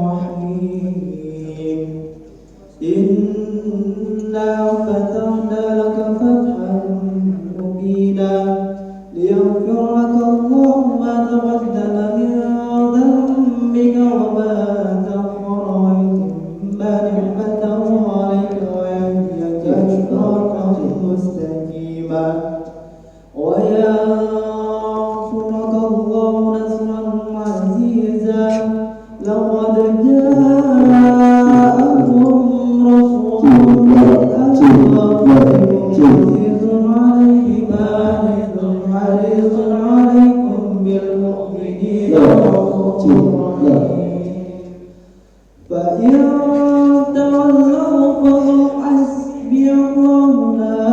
Bismillahirrahmanirrahim. Inna fatahna laka fathan mubina liyaghfir laka Allahu ma taqaddama min dhanbika wa ma ta'akhkhara wa yutimma ni'matahu 'alayka wa yahdiyaka siratan mustaqima wa yansuraka Allahu nasran 'azizا لقد جاءكم رسول من أنفسكم حريص عليكم بالمؤمنين رؤوف رحيم فإن تولوا فقل حسبي الله لا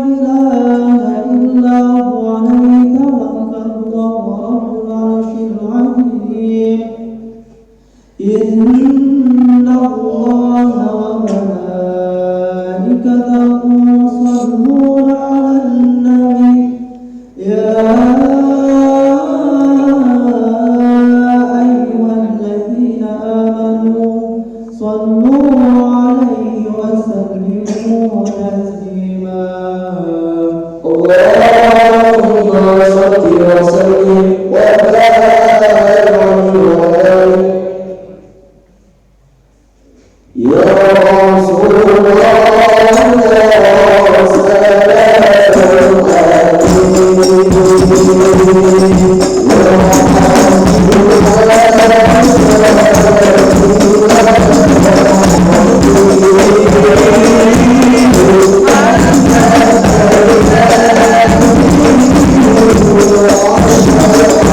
إله إلا هو عليه توكلت وهو رب العرش العظيم إن الله وملائكته يصلون على النبي يا أيها الذين آمنوا صلوا عليه وسلموا تسليما اللهم صل وسلم وبارك عليه يا رسول الله سلام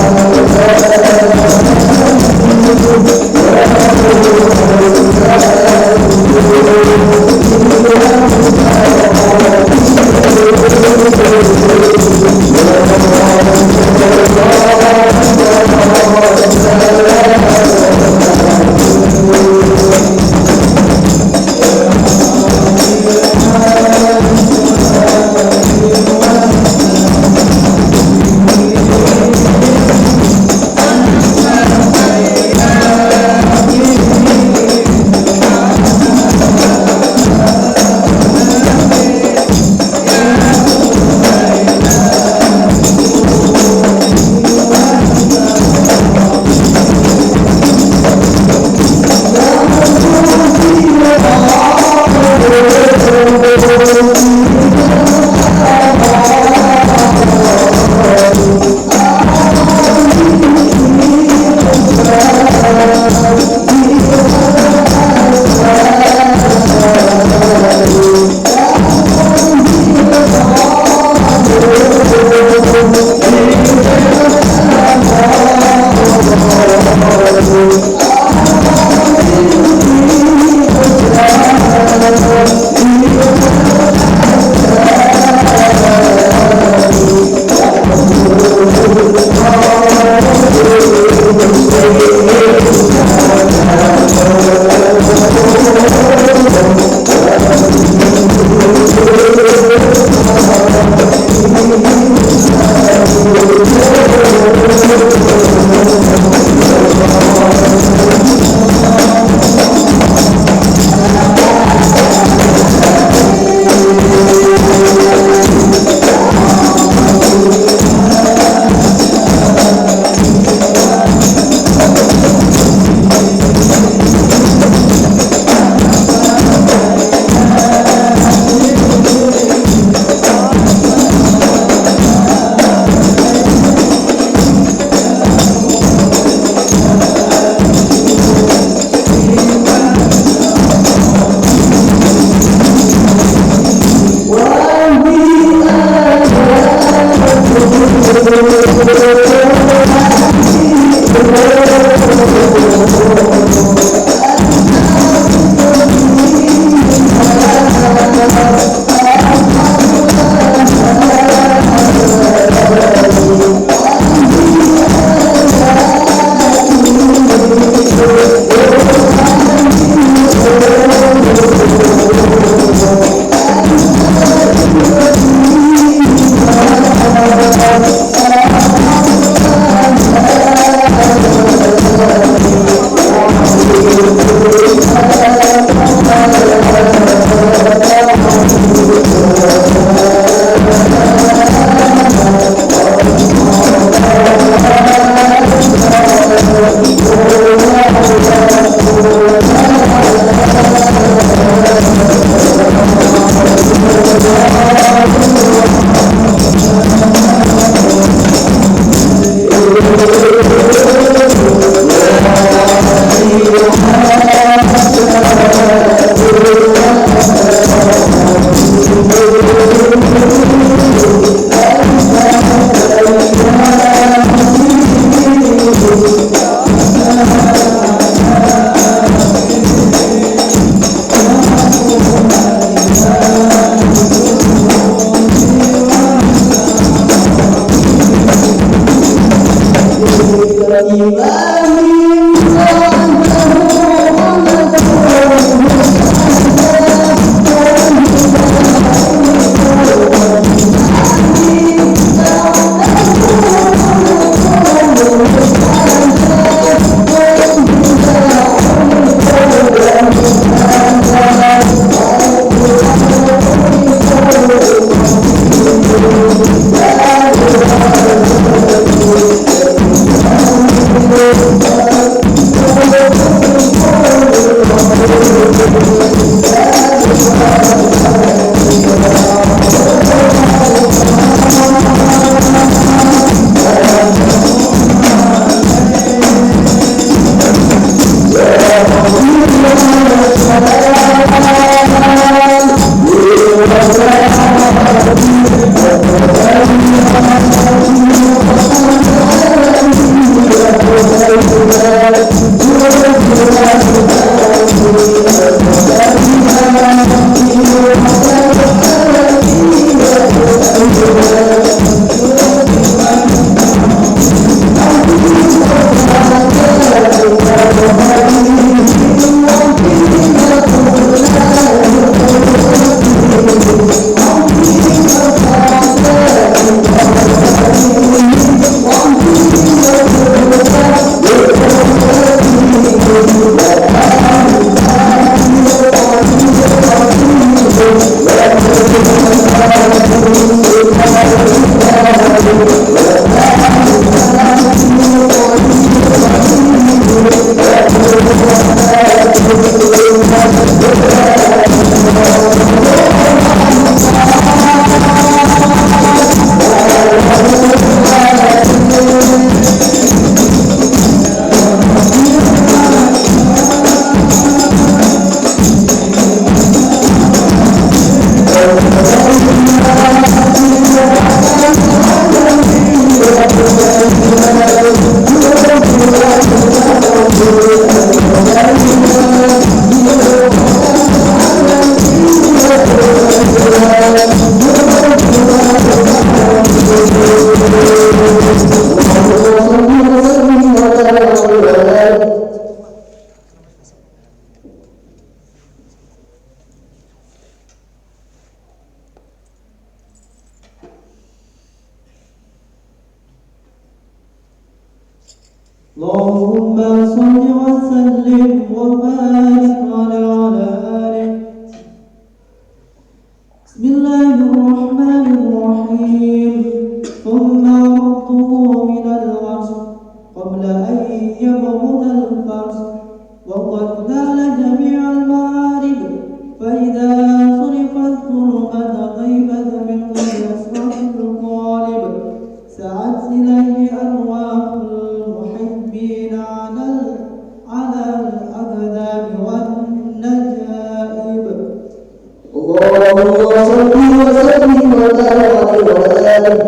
اللهم صل وسلم وبارك على آله. بسم الله الرحمن الرحيم. ثم رده من العرش قبل أن يبرد الفرش وقد نال جميع المعارف، فإذا صرفت ظلمة غيبت منه يسرح القالب، سعت إليه أرواح المحبين على الأقدام والنجائب. اللهم صل وسلم وبارك على آله.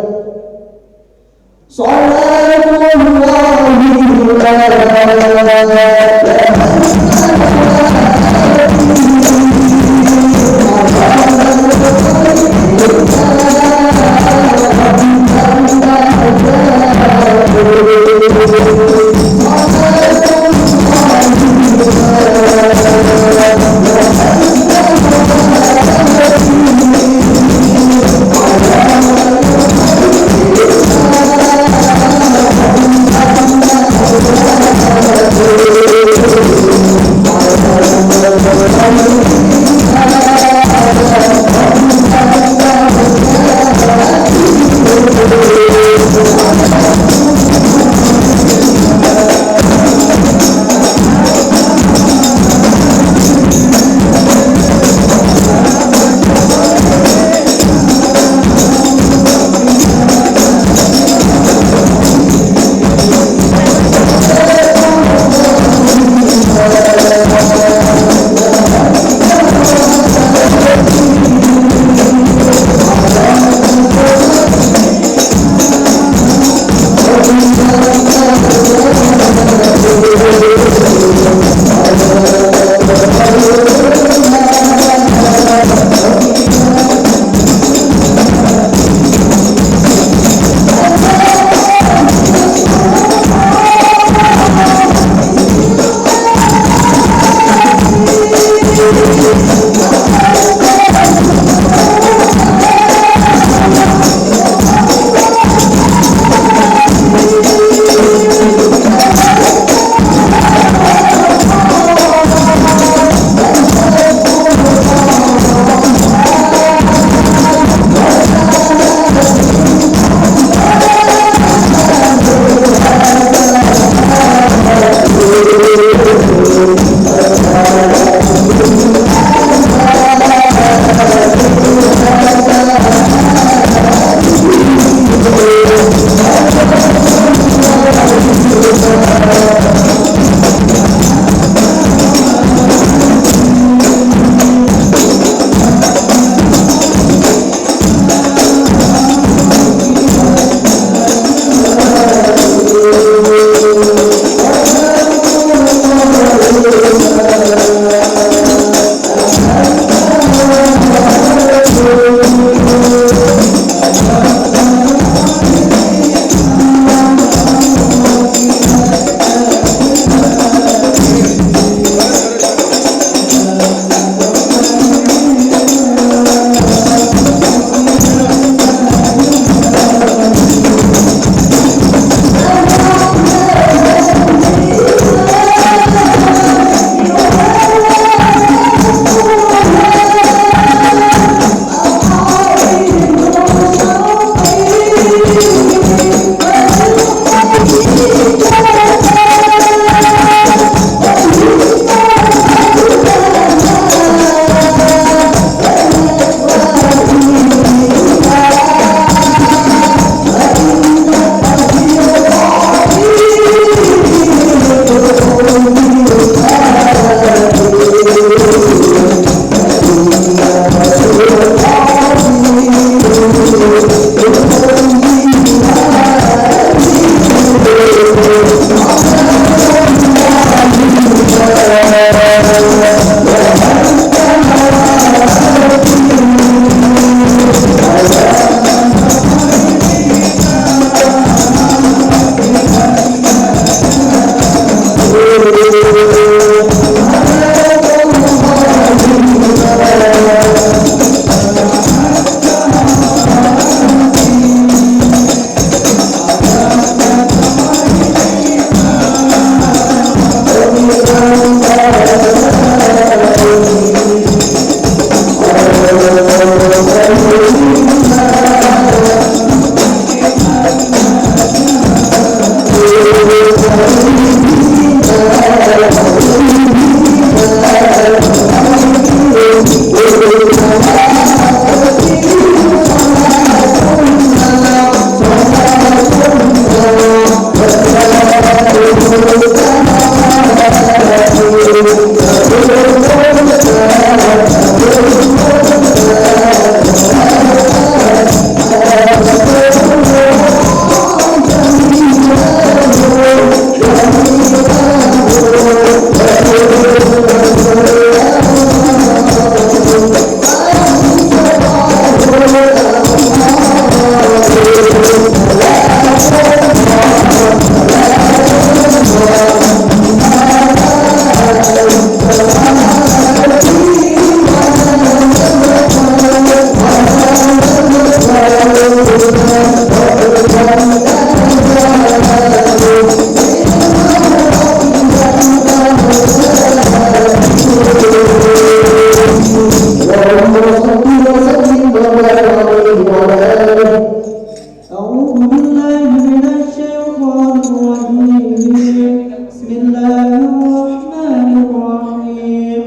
بالله من الشيطان الرجيم. بسم الله الرحمن الرحيم.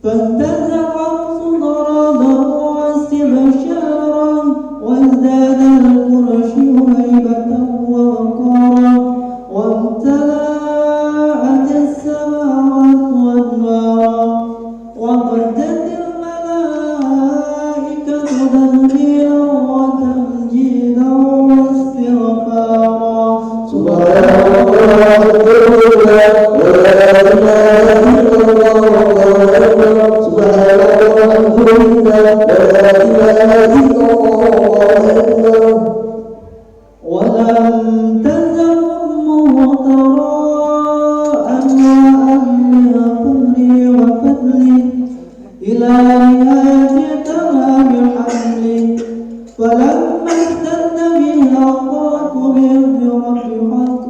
فانتزعوا ضربا واستبشارا وازداد الفرش هيبة ووقارا وامتلأت السماوات والنار وقدت الملائكة تنزيلا وتمجيدا واستغفارا. سبحان الله ولم تزل أمه تراء أنواع فضلي وفضلي إلى نهاية تمام حملي. فلما اشتد بها قالت بإذن ربي حق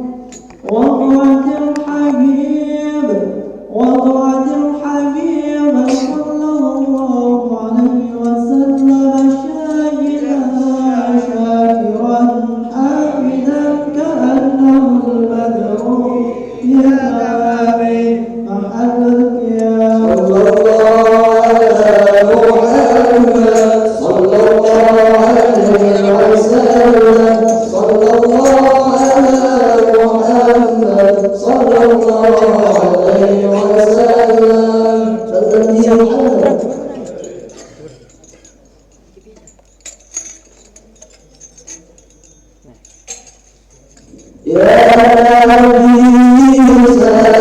وضعت الحبيب صلى الله عليه وسلم شاهدا شاكرا حامدا كأنه البدر يتبابي محل القيام. صلى الله على محمد صلى الله عليه وسلم صلى الله على محمد صلى الله عليه وسلم. فضل يا محمد. يا نبي سلام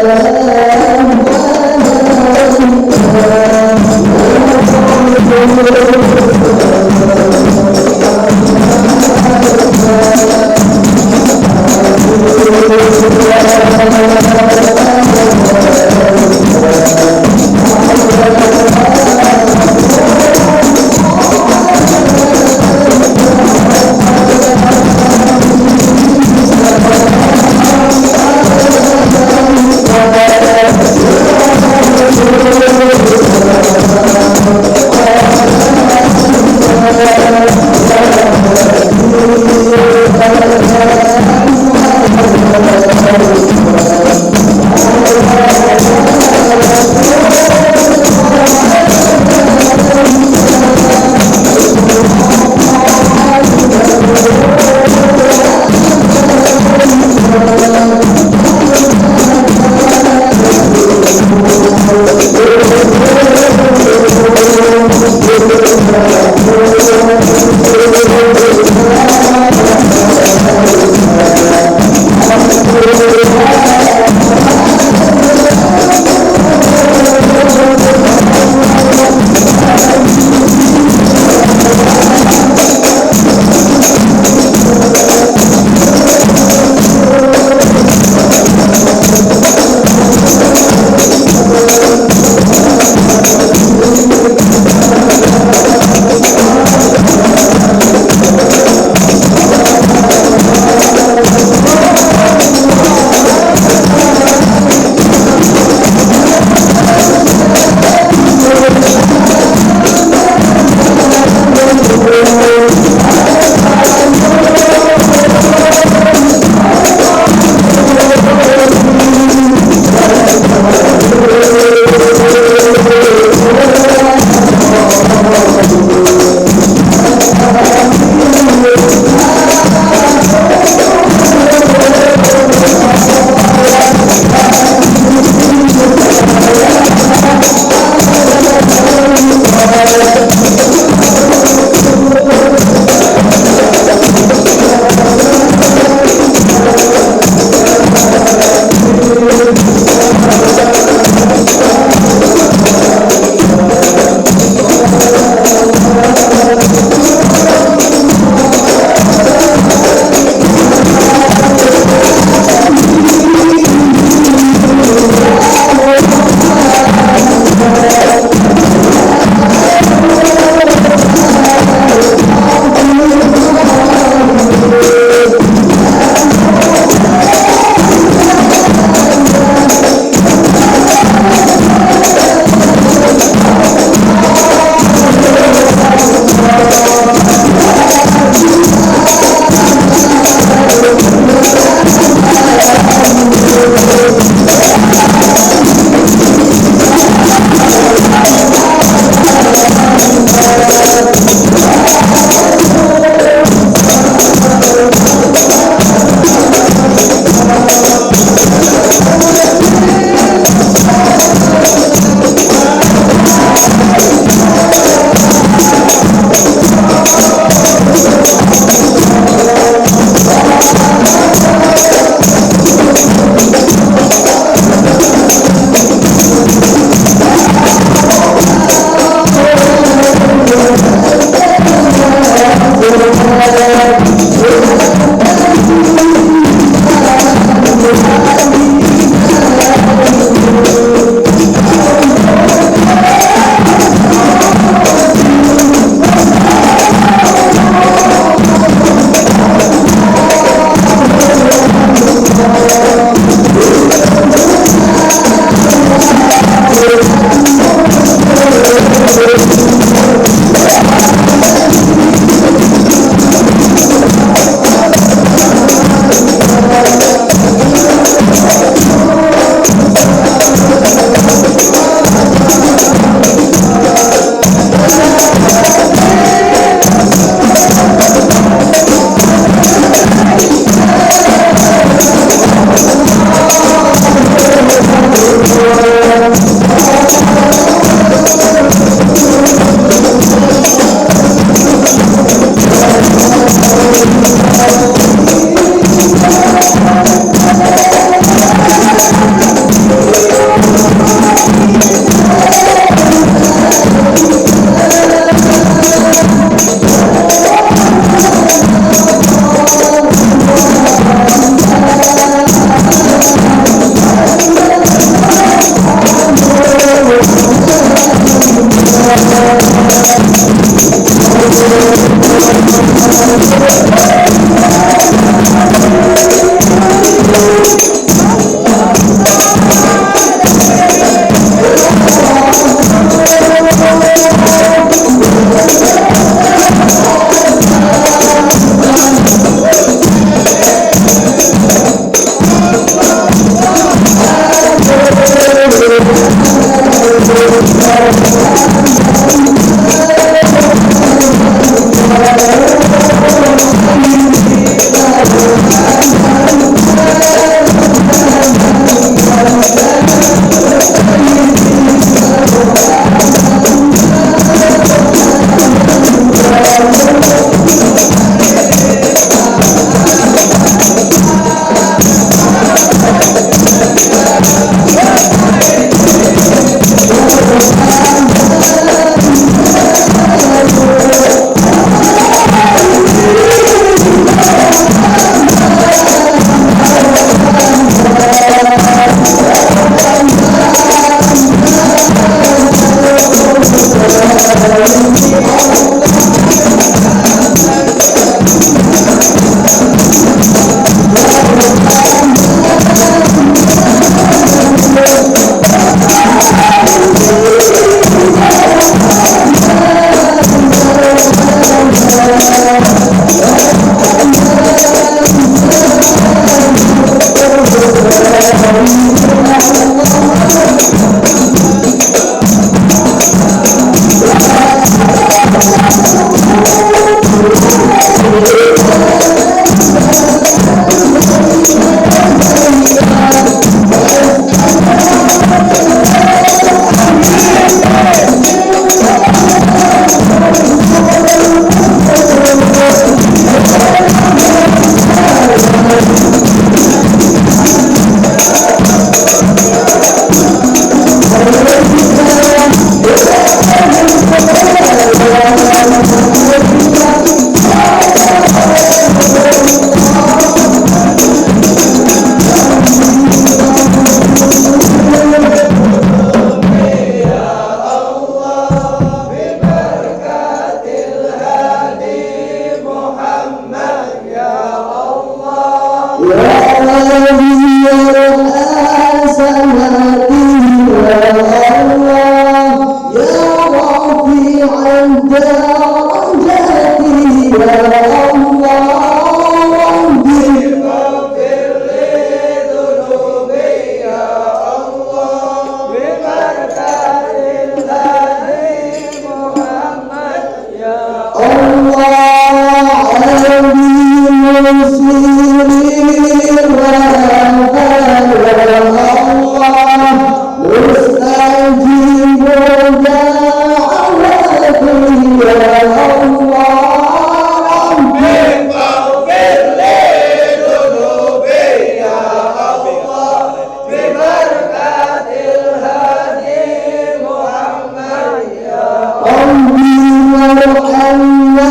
وارحمنا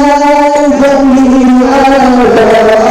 جميعا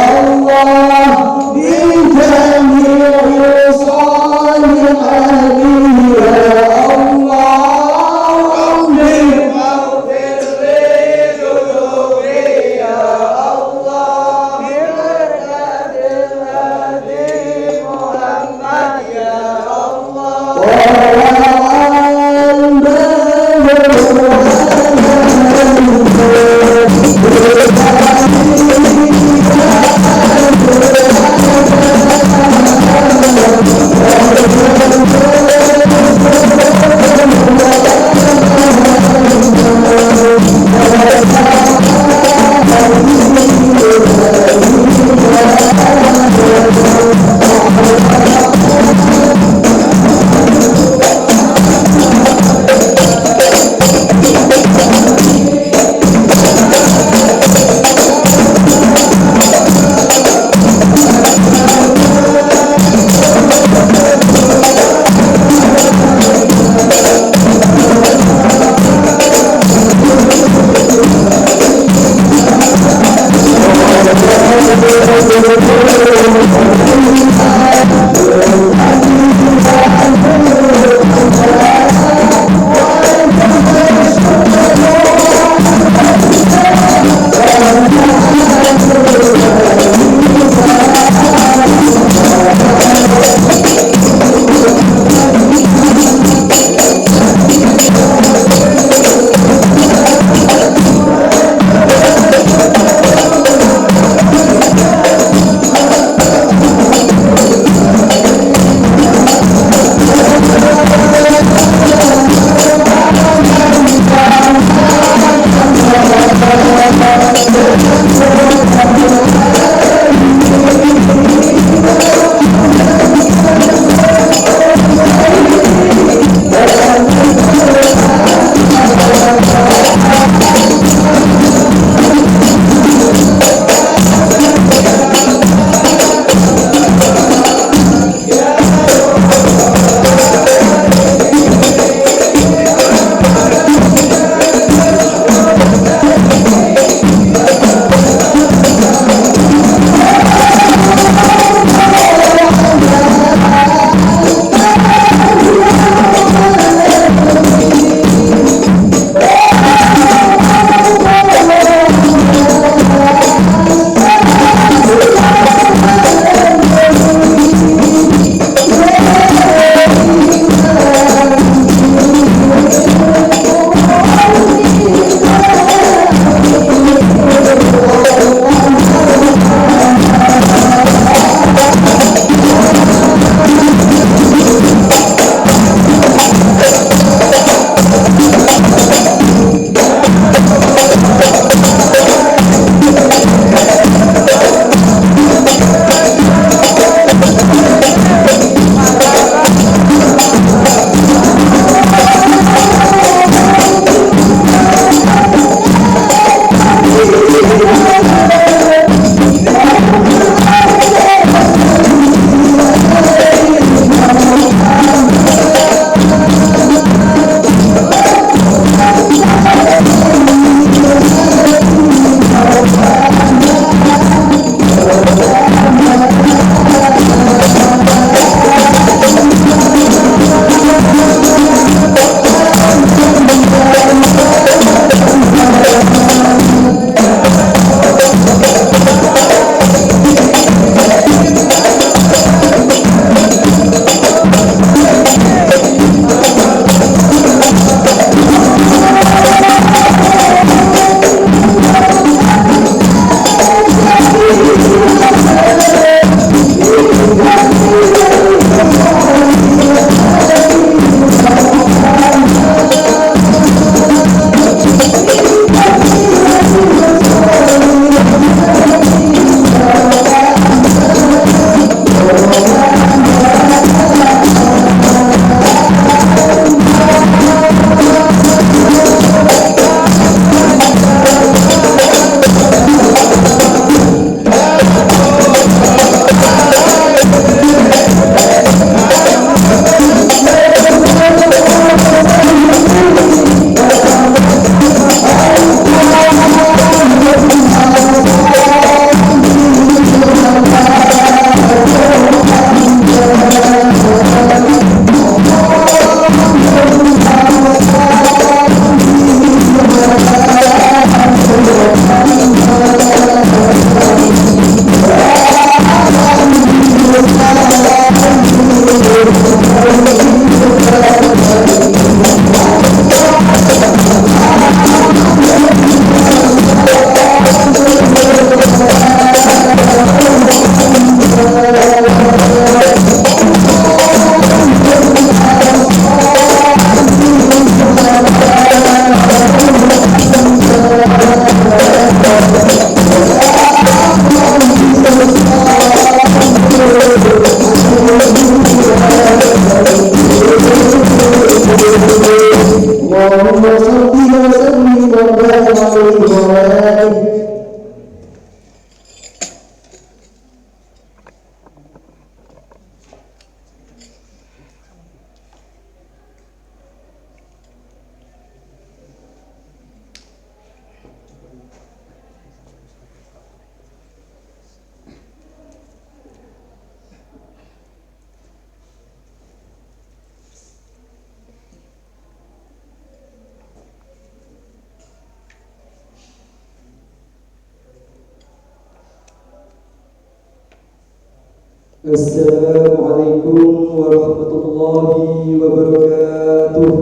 Assalamualaikum warahmatullahi wabarakatuh.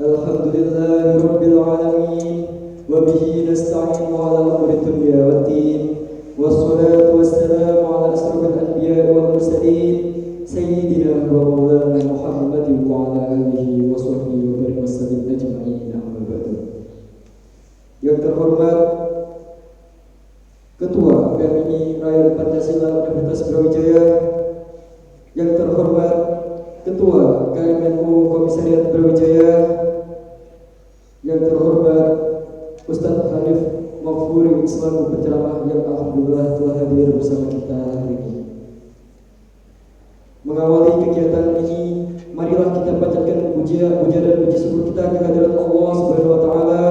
Alhamdulillahi rabbil alamin wa bihi nasta'inu ala umuri dunya waddin wassalatu wassalamu ala asrofil anbiya'i wal mursalin sayyidina wa maulana Muhammadin wa ala alihi wa sahbihi wa barik wasallim ajma'in, amma ba'du. Yang terhormat Ketua PMI Rakyat Pancasila Universitas Brawijaya, yang terhormat Ketua KMNU Komisariat Brawijaya, yang terhormat Ustadz Hanif Maghfuri selaku penceramah yang alhamdulillah telah hadir bersama kita hari ini. Mengawali kegiatan ini, marilah kita panjatkan puja dan puji syukur kita kehadirat Allah Subhanahu wa taala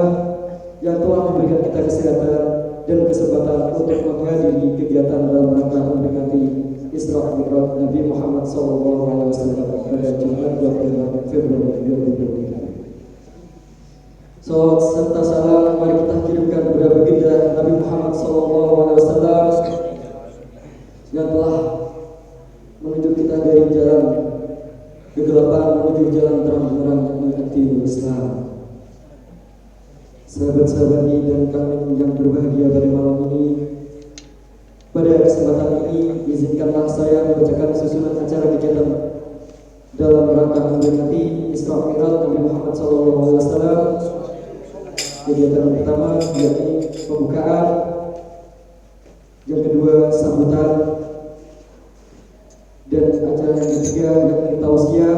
yang telah memberikan kita kesehatan dan kesempatan untuk menghadiri kegiatan dalam rangka memperingati Isra Mi'raj Nabi Muhammad SAW pada Jumat 28 Februari 2023. Salawat serta salam mari kita kirimkan kepada baginda Nabi Muhammad SAW yang telah menuju kita dari jalan kegelapan menuju jalan terang-terang yang Islam. Sahabat-sahabat ini dan kami yang berbahagia pada malam ini, pada kesempatan ini izinkanlah saya membacakan susunan acara kegiatan dalam rangka memperingati Isra Mi'raj Nabi Muhammad SAW. Kegiatan pertama yakni pembukaan, yang kedua sambutan, dan acara yang ketiga yakni tausiah,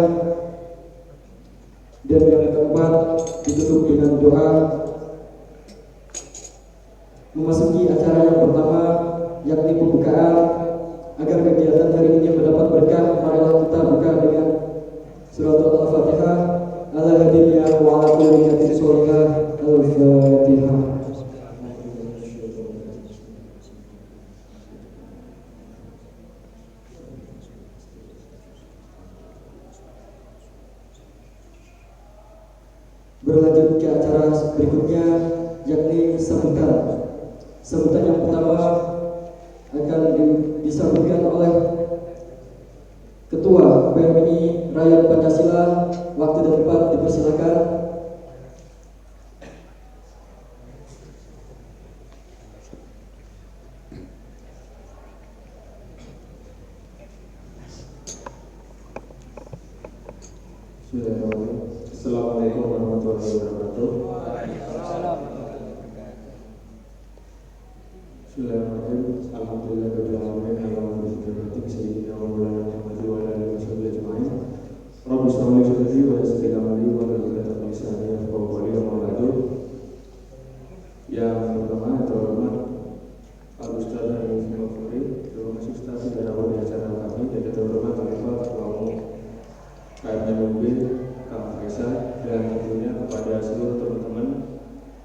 dan yang keempat ditutup dengan doa. Memasuki acara yang pertama yakni pembukaan, agar kegiatan hari ini mendapat berkah, marilah kita buka dengan surat Al-Fatihah. Ala hadiyya wa ala kulli niyatin sholihah. Al-Fatihah. Berlanjut ke acara berikutnya yakni sambutan. Sambutan yang pertama akan disambutkan oleh Ketua PMI Rakyat Pancasila. Waktu dan tempat dipersilakan. Assalamualaikum warahmatullahi wabarakatuh. Bismillahirrahmanirrahim. Alhamdulillahirabbil alamin. Alhamdulillahirabbil sayyidina wa maulana Muhammad wa ala alihi wasallam ajma'in. Rabbi shrah li sadri wa yassir li amri wa hlul 'uqdatam min lisani yafqahu qawli. Amma ba'du. Yang pertama terhormat Al Ustaz Hanif Maghfuri, terima kasih Ustaz sudah hadir di acara kami, dan terhormat Khalifah Ketua Umum KMNUB Kang Faisal, dan tentunya kepada seluruh teman-teman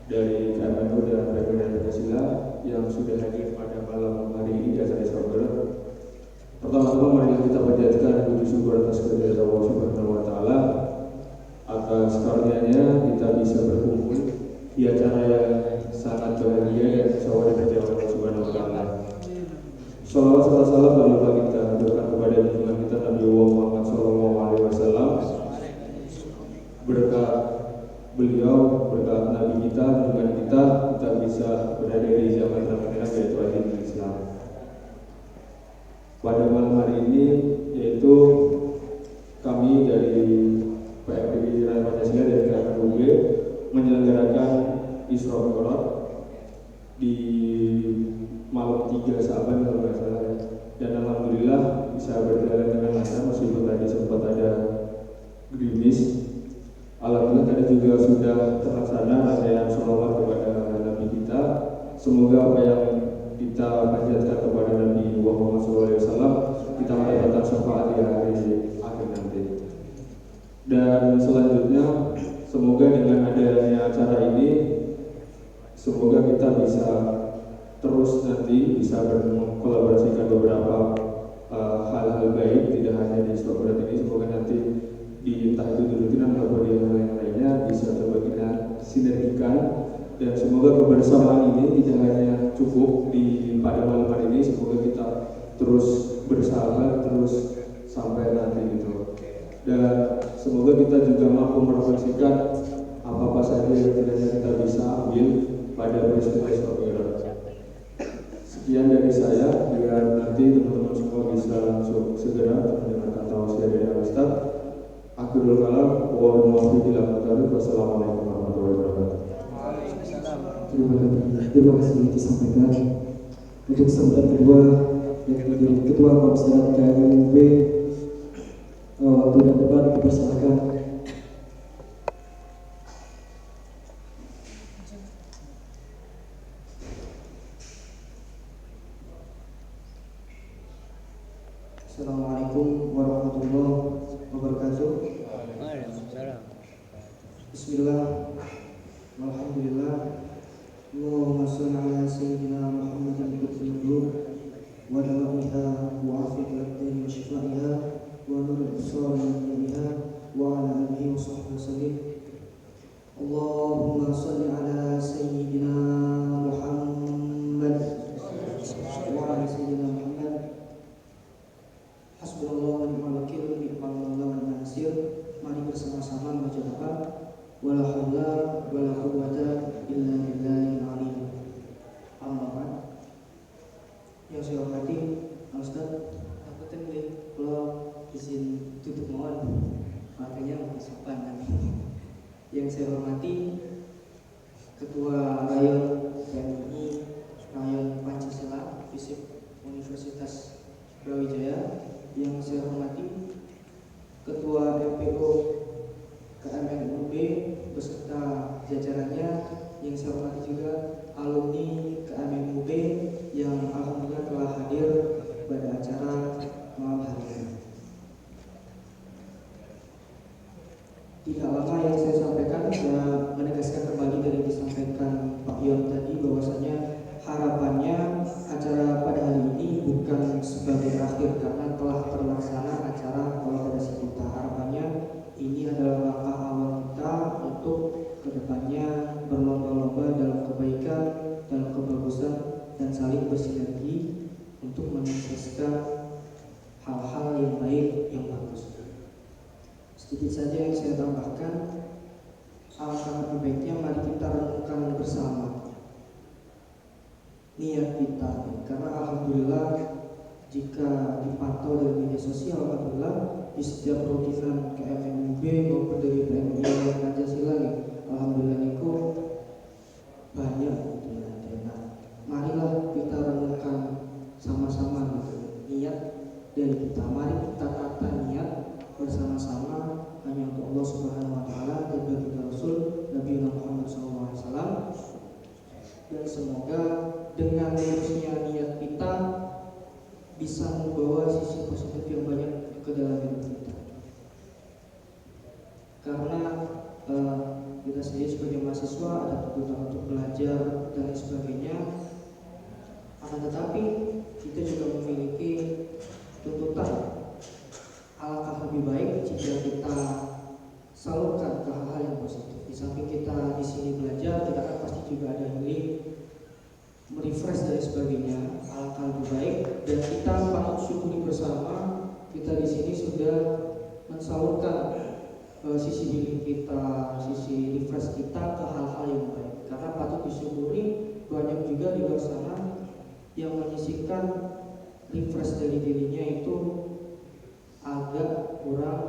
dari KMNU dan PMI Pancasila yang sudah hadir pada malam hari ini di acara Isra Mi'raj. Pertama-tama mari kita panjatkan puji syukur atas kehadirat Allah Subhanahu wa taala atas karunia-Nya kita bisa berkumpul di acara yang sangat bahagia dan insyaallah diberkahi Allah Subhanahu wa taala. Shalawat serta salam marilah kita haturkan kepada junjungan kita Nabi Muhammad SAW. Berkat beliau, berkat Nabi kita, junjungan kita bisa berada di zaman terakhir yaitu agama Islam. Pada malam hari ini yaitu kami dari PMI Rakyat Pancasila dan KMNUB menyelenggarakan Isra Mi'raj di malam 3 Sa'ban kalau nggak salah, dan alhamdulillah bisa berjalan dengan lancar meskipun tadi sempat ada gerimis. Alhamdulillah tadi juga sudah terlaksana rangkaian sholawat kepada Nabi kita. Semoga apa yang kita panjatkan kepada Nabi Muhammad SAW kita mendapatkan syafaat di hari akhir nanti. Dan selanjutnya semoga dengan adanya acara ini, semoga kita bisa terus nanti bisa mengkolaborasikan beberapa hal-hal baik, tidak hanya di Isra Mi'raj ini. Semoga nanti di entah itu di rutinan ataupun di hal yang lainnya bisa coba kita sinergikan, dan semoga kebersamaan ini tidak hanya cukup di pada malam hari ini. Semoga kita terus bersahabat terus sampai nanti gitu. Dan semoga kita juga mampu merefleksikan apa-apa saja yang kiranya kita bisa ambil pada peristiwa Isra Mi'raj. Sekian dari saya, biar nanti teman-teman semua bisa langsung segera mendengarkan tausiah dari Al-Ustaz. Akhirul kalam, wassalamualaikum warahmatullahi wabarakatuh. Terima kasih disampaikan. Untuk kesempatan kedua, yang menjadi Ketua Komisaris KMUB, waktu dan depan dipersilakan. Assalamualaikum warahmatullahi wabarakatuh. Bismillah, walhamdulillah, Allahumma sholli ala sayyidina Muhammadin qutbil wa dawaiha wa afiqil abdani wa shifaiha wa nurul absar biha wa ala alihi wa sahbihi wasallim. Allahumma sholli ala sayyidina Muhammad wa ala sayyidina Muhammad. Hasbunallahu wa ni'mal wakil, ni'mal maula wa ni'mal nasir. Mari bersama-sama membaca doa. Wala haula wala quwwata illa billahil aliyyil azim. Yang saya hormati Ustaz, aku tadi kalau izin tutup mohon, makanya sopan nanti. Yang saya hormati Ketua Rayon PMI Rayon Pancasila FISIP Universitas Brawijaya. Yang saya hormati Ketua MPO KMNUB beserta jajarannya. Yang saya hormati juga alumni KMNUB yang alhamdulillah telah hadir pada acara malam hari ini. Tidak lama yang saya sampaikan, saya menegaskan kembali dari yang disampaikan Pak Yon tadi, bahwasanya harapannya acara pada hari ini bukan sebagai akhir karena telah terlaksana acara kolaborasi kita. Harapannya ini adalah langkah awal kita untuk kedepannya berlomba-lomba dalam kebaikan, dalam kebagusan, dan saling bersinergi untuk menyukseskan hal-hal yang baik, yang bagus. Sedikit saja yang saya tambahkan, alangkah lebih baiknya mari kita renungkan bersama niat kita, karena alhamdulillah jika dipantau dari media sosial, alhamdulillah di setiap rutinan KMNUB maupun dari PMI Pancasila, alhamdulillah itu banyak gitu ya. Nah, marilah kita renungkan sama-sama gitu, niat dari kita. Mari kita tata niat bersama-sama hanya untuk Allah Subhanahu wa taala dan bagi Rasul Nabi Muhammad SAW. Dan semoga dengan lurusnya niat kita bisa membawa sisi positif yang banyak ke dalam hidup kita. Karena kita sendiri sebagai mahasiswa ada kebutuhan untuk belajar dan lain sebagainya. Akan tetapi kita juga memiliki tuntutan, alangkah lebih baik jika kita salurkan ke hal-hal yang positif. Di samping kita di sini belajar, kita kan pasti juga ada healing, merefresh dan sebagainya. Alangkah lebih baik dan kita patut syukuri bersama, kita di sini sudah mensalurkan sisi healing kita, sisi refresh kita ke hal-hal yang baik. Karena patut disyukuri banyak juga di luar sana yang menyisihkan refresh dari dirinya itu agak kurang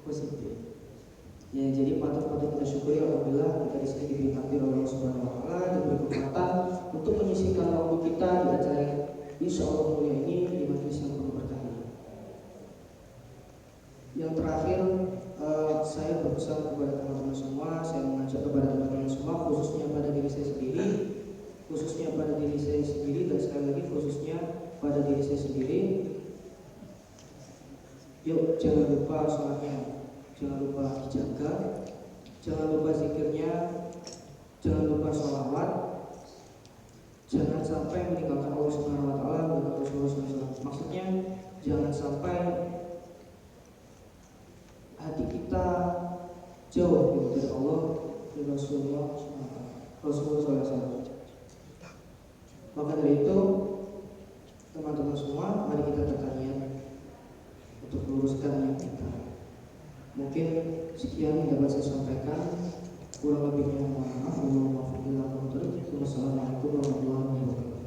positif. Ya, jadi patut kita syukuri alhamdulillah kita di sini diberi takdir oleh Allah Subhanahu wa taala, diberi kekuatan untuk menyisihkan waktu kita di acara yang insyaallah mulia ini, di majelis yang penuh berkah ini. Yang terakhir, saya berpesan kepada teman-teman semua, saya mengajak kepada teman-teman semua, khususnya pada diri saya sendiri, dan sekali lagi khususnya pada diri saya sendiri. Yuk, jangan lupa sholatnya, jangan lupa dijaga, jangan lupa zikirnya, jangan lupa sholawat, jangan sampai meninggalkan Allah Subhanahu wa taala dan Rasulullah SAW. Maksudnya jangan sampai hati kita jauh dari Allah dan Rasulullah SAW. Maka dari itu teman-teman teman-teman semua, mari kita tetap niat untuk meluruskan niat kita. Mungkin sekian yang dapat saya sampaikan. Kurang lebihnya mohon maaf. Wassalamualaikum warahmatullahi wabarakatuh.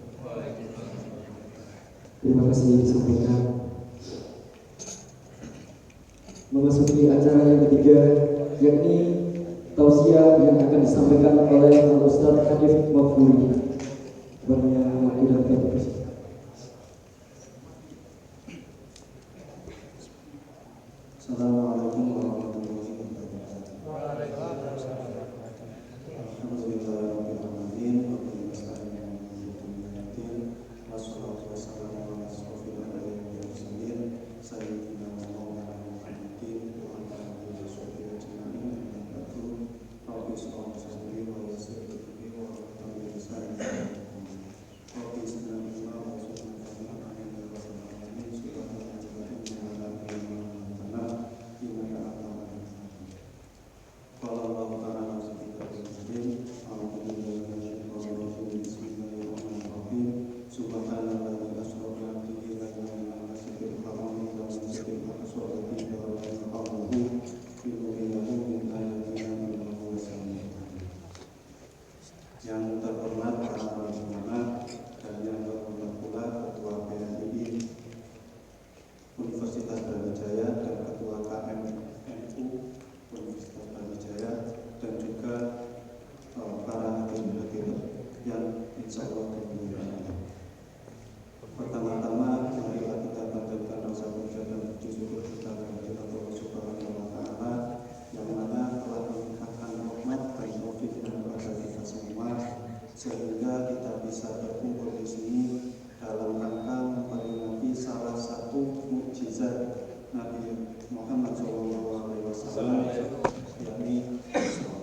Terima kasih disampaikan. Memasuki acara yang ketiga, yakni tausiah yang akan disampaikan oleh Al-Ustaz Hanif Mafuri. Banyak waktu dan terus. Assalamualaikum warahmatullahi wabarakatuh. Alhamdulillahirrahmanirrahim. Wassalatu wassalamu ala asyrofil anbiya'i wal mursalin sayyidina Maulana Muhammadin wa ala alihi washabihi ajma'in. Rabbi shrah li sadri wa yassir li amri wa hlul 'uqdatam min lisani yafqahu qawli. Rabbi zidni ilma warzuqni fahma amin ya rabbal alamin. Qala Allah ta'ala fi kitabihil a'udzu billahi minasyaitonir rajim. Bismillahirrahmanirrahim. Subhanalladzi asra bi 'abdihi laylan minal masjidil haram ila masjidil aqsa alladzi barakna hawlahu linuriyahu min ayatina innahu samii'un 'aliim. Yang terhormat para ulama dan yang terhormat pula Ketua PMI Universitas Brawijaya dan Ketua KMNU Universitas Brawijaya dan juga para hadirin yang insya Allah dimuliakan. Pertama-tama marilah kita panjatkan rasa puja dan puji syukur kita kepada Allah Subhanahu wa Ta'ala yang mana telah melimpahkan rahmat dan taufik kepada kita semua sehingga kita bisa berkumpul di sini dalam rangka memperingati salah satu mukjizat Nabi Muhammad SAW, yakni Isra.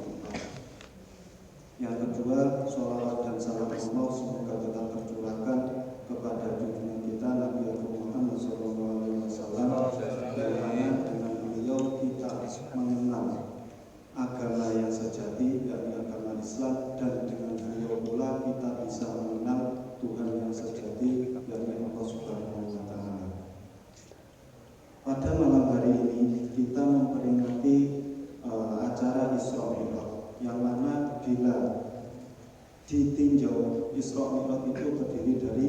Yang kedua, sholawat dan salam Allah semoga tetap tercurahkan kepada junjungan kita Nabi Muhammad SAW, yang mana dengan beliau kita mengenal agama yang sejati, yakni agama Islam, dan dengan beliau pula kita bisa mengenal Tuhan yang sejati, yakni Allah Subhanahu wa Ta'ala. Pada malam hari ini kita memperingati acara Isra Mi'raj, yang mana bila ditinjau Isra Mi'raj itu terdiri dari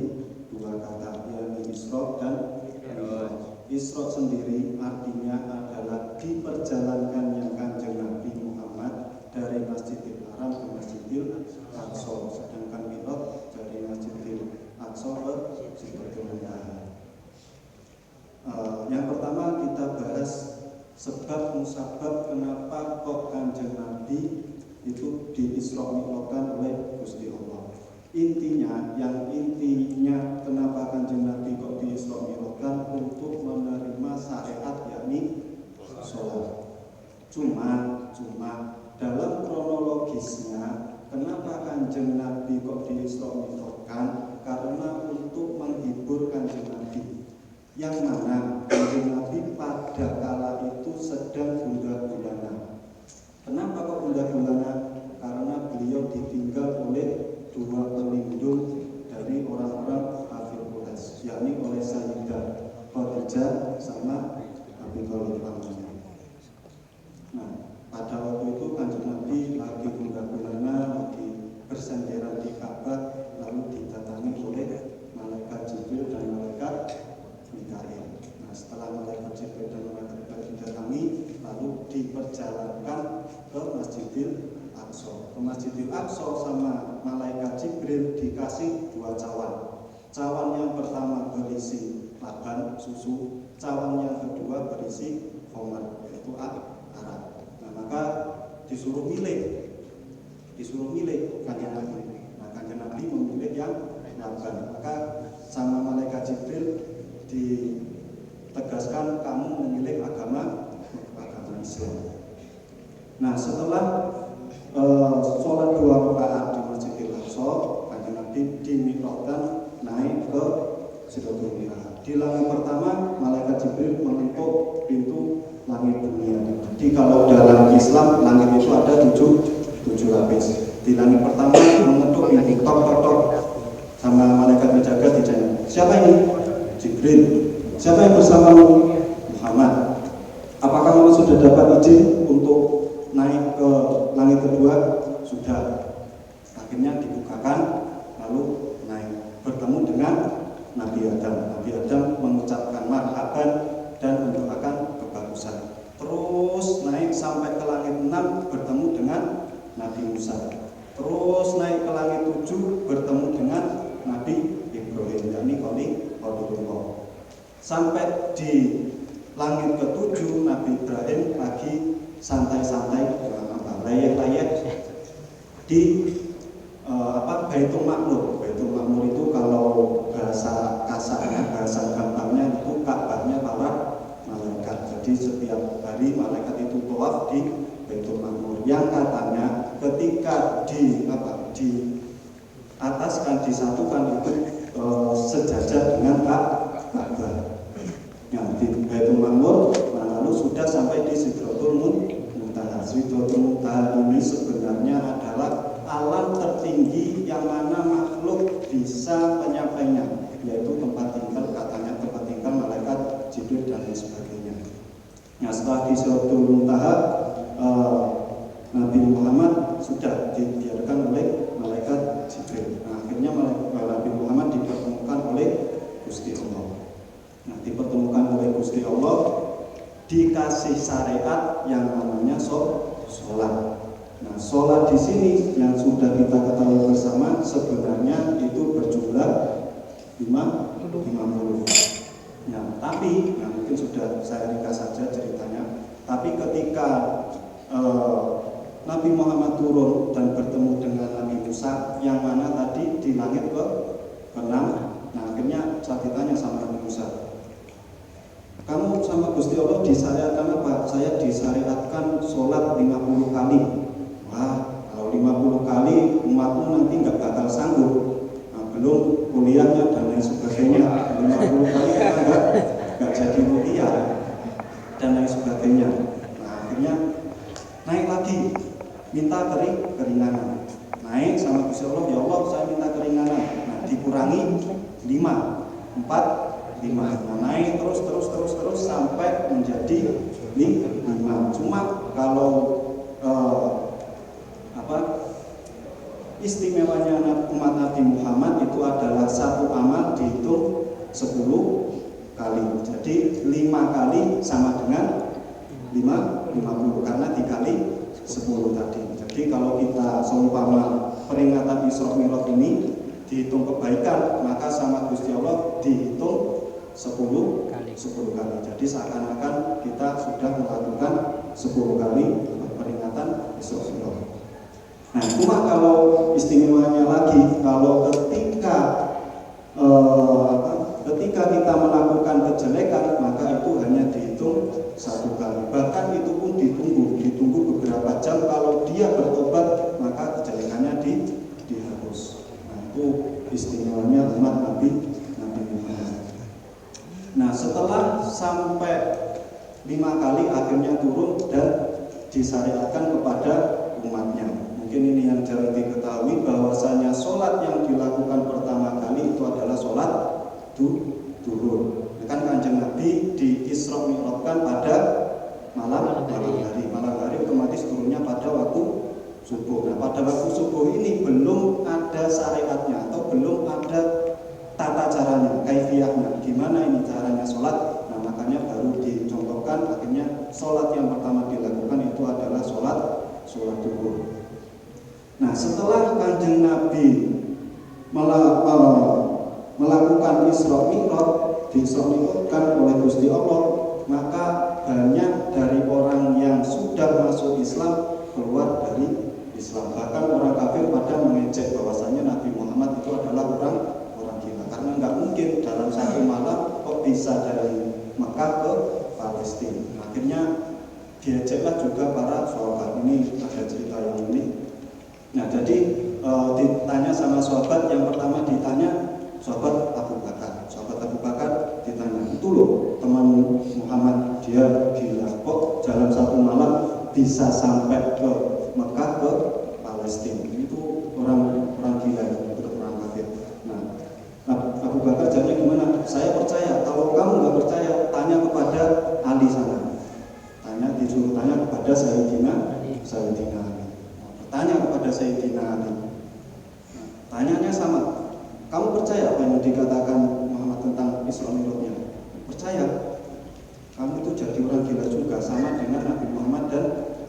dua kata, yakni Isra dan Mi'raj. Isra sendiri artinya adalah diperjalankannya Kanjeng Nabi Muhammad dari Masjidil Haram ke Masjidil Aqsa, sedangkan Mi'raj dari Masjidil Aqsa ke Sidratul Muntaha. Yang pertama kita bahas sebab musabab kenapa kok Kanjeng Nabi itu di-Isra Mi'rajkan oleh Gusti Allah. Intinya kenapa Kanjeng Nabi kok di-Isra Mi'rajkan untuk menerima syariat, yakni sholat. Cuma dalam kronologisnya kenapa Kanjeng Nabi kok di-Isra Mi'rajkan? Karena untuk menghibur Kanjeng Nabi, yang mana Kanjeng Nabi pada kala itu sedang gundah gulana. Kenapa kok gundah gulana? Karena beliau ditinggal oleh dua pelindung dari orang-orang kafir Quraisy, yakni oleh Sayyidah Khadijah sama Abi Thalib namanya. Nah, pada waktu itu Kanjeng Nabi lagi gundah gulana, lagi bersenderan di Ka'bah, lalu didatangi oleh malaikat Jibril dan malaikat Mikail. Nah, setelah malaikat Jibril dan malaikat Mikail didatangi, lalu diperjalankan ke Masjidil Aqsa. Ke Masjidil Aqsa sama malaikat Jibril dikasih dua cawan. Cawan yang pertama berisi laban, susu. Cawan yang kedua berisi khamar, yaitu arak. Nah, maka disuruh milih Kanjeng Nabi. Nah, Kanjeng Nabi memilih yang laban. Maka sama malaikat Jibril ditegaskan kamu memilih agama Islam. Nah, setelah sholat 2 rakaat di Masjidil Aqsa, Kanjeng Nabi dimi'rajkan naik ke Sidratul Muntaha. Di langit pertama, malaikat Jibril mengetuk pintu langit dunia. Jadi kalau dalam Islam langit itu ada tujuh lapis. Di langit pertama mengetuk pintu, tok tok tok, sama malaikat penjaga ditanya, siapa ini? Jibril. Siapa yang bersamamu? Muhammad. Apakah kamu sudah dapat izin untuk naik ke langit kedua? Sudah. Akhirnya dibukakan, lalu naik bertemu dengan Nabi Adam. Nabi Adam mengucapkan marhaban dan mendoakan kebagusan. Terus naik sampai ke langit 6 bertemu dengan Nabi Musa. Terus naik ke langit 7 bertemu dengan Nabi Ibrahim, yakni Khalilullah. Sampai di langit ke-7 Nabi Ibrahim lagi santai-santai, layek-layek di Baitul Ma'mur. Baitul Ma'mur itu kalau bahasa kasarnya, bahasa gampangnya itu Ka'bahnya para malaikat. Jadi setiap hari malaikat itu tawaf di Baitul Ma'mur. Yang katanya ketika di atas kan disatukan itu sejajar dengan Ka'bah. Nah, di Baitul Ma'mur, lalu sudah sampai di Sidratul Muntaha. Sidratul Muntaha ini sebenarnya adalah alam tertinggi yang mana makhluk bisa menyapainya, yaitu tempat tinggal, katanya tempat tinggal malaikat Jibril dan lain sebagainya. Nah, setelah di Sidratul Muntaha, Nabi Muhammad sudah dibiarkan oleh malaikat Jibril. Nah, akhirnya Nabi Muhammad dipertemukan oleh Gusti Allah. Nah, dipertemukan oleh Gusti Allah, dikasih syariat yang namanya sholat. Nah, sholat di sini yang sudah kita ketahui bersama sebenarnya itu berjumlah 50. Nah, tapi mungkin sudah saya ringkas saja ceritanya. Tapi ketika Nabi Muhammad turun dan bertemu dengan Nabi Musa, yang mana tadi di langit ke-6. Nah, akhirnya saya ditanya sama Nabi Musa, kamu sama Gusti Allah disyariatkan apa? Saya disyariatkan sholat 50 kali. Wah, kalau 50 kali umatmu nanti nggak bakal sanggup. Nah, belum kuliahnya dan lain sebagainya. 50 kali kita nggak jadi kuliah dan lain sebagainya. Nah, akhirnya naik lagi, minta keringanan. Naik sama Gusti Allah, ya Allah saya minta keringanan. Nah, dikurangi 5, 4, 5. Nah, naik terus sampai menjadi 5. Cuma kalau istimewanya umat Nabi Muhammad itu adalah satu amal dihitung 10 kali. Jadi 5 kali sama dengan 50 karena dikali 10 tadi. Jadi kalau kita seumpama peringatan Isra Mi'raj ini dihitung kebaikan, maka sama Gusti Allah dihitung 10 kali. Jadi seakan-akan kita sudah melakukan 10 kali peringatan Isra Mi'raj. Nah, cuma kalau istimewanya lagi, kalau ketika kita melakukan kejelekan, maka itu hanya dihitung 1 kali. Bahkan itu pun ditunggu beberapa jam. Kalau dia bertobat, maka kejelekannya dihapus. Nah, itu istimewanya umat Nabi Muhammad. Nah, setelah sampai 5 kali akhirnya turun dan disyariatkan kepada umatnya. Mungkin ini yang jarang diketahui bahwasanya sholat yang dilakukan pertama kali itu adalah sholat duhur. Kan Kanjeng Nabi di Isra Mi'rajkan pada malam hari otomatis turunnya pada waktu subuh. Nah, pada waktu subuh ini belum ada syariatnya atau belum ada tata caranya, kaifiyahnya, gimana ini caranya sholat. Nah, makanya baru dicontohkan. Akhirnya sholat yang pertama dilakukan itu adalah sholat duhur. Nah, setelah Kanjeng Nabi melakukan Isra Mi'raj, diisrakan oleh Gusti Allah, maka banyak dari orang yang sudah masuk Islam keluar dari Islam. Bahkan orang kafir pada mengejek bahwasanya Nabi Muhammad itu adalah orang gila, karena nggak mungkin dalam satu malam kok bisa dari Mekah ke Palestina. Akhirnya diejeklah juga para sahabat. Ini ada cerita yang ini. Nah, jadi ditanya sama sahabat, yang pertama ditanya sahabat Abu Bakar. Sahabat Abu Bakar ditanya, itu loh teman Muhammad, dia gila kok dalam satu malam bisa sampai ke Mekah ke Palestina. Itu orang gila, itu orang kafir. Nah, Abu Bakar jawabnya gimana? Saya percaya kalau percaya apa yang dikatakan Muhammad tentang Isra Mi'rajnya? Percaya. Kamu itu jadi orang gila juga, sama dengan Nabi Muhammad dan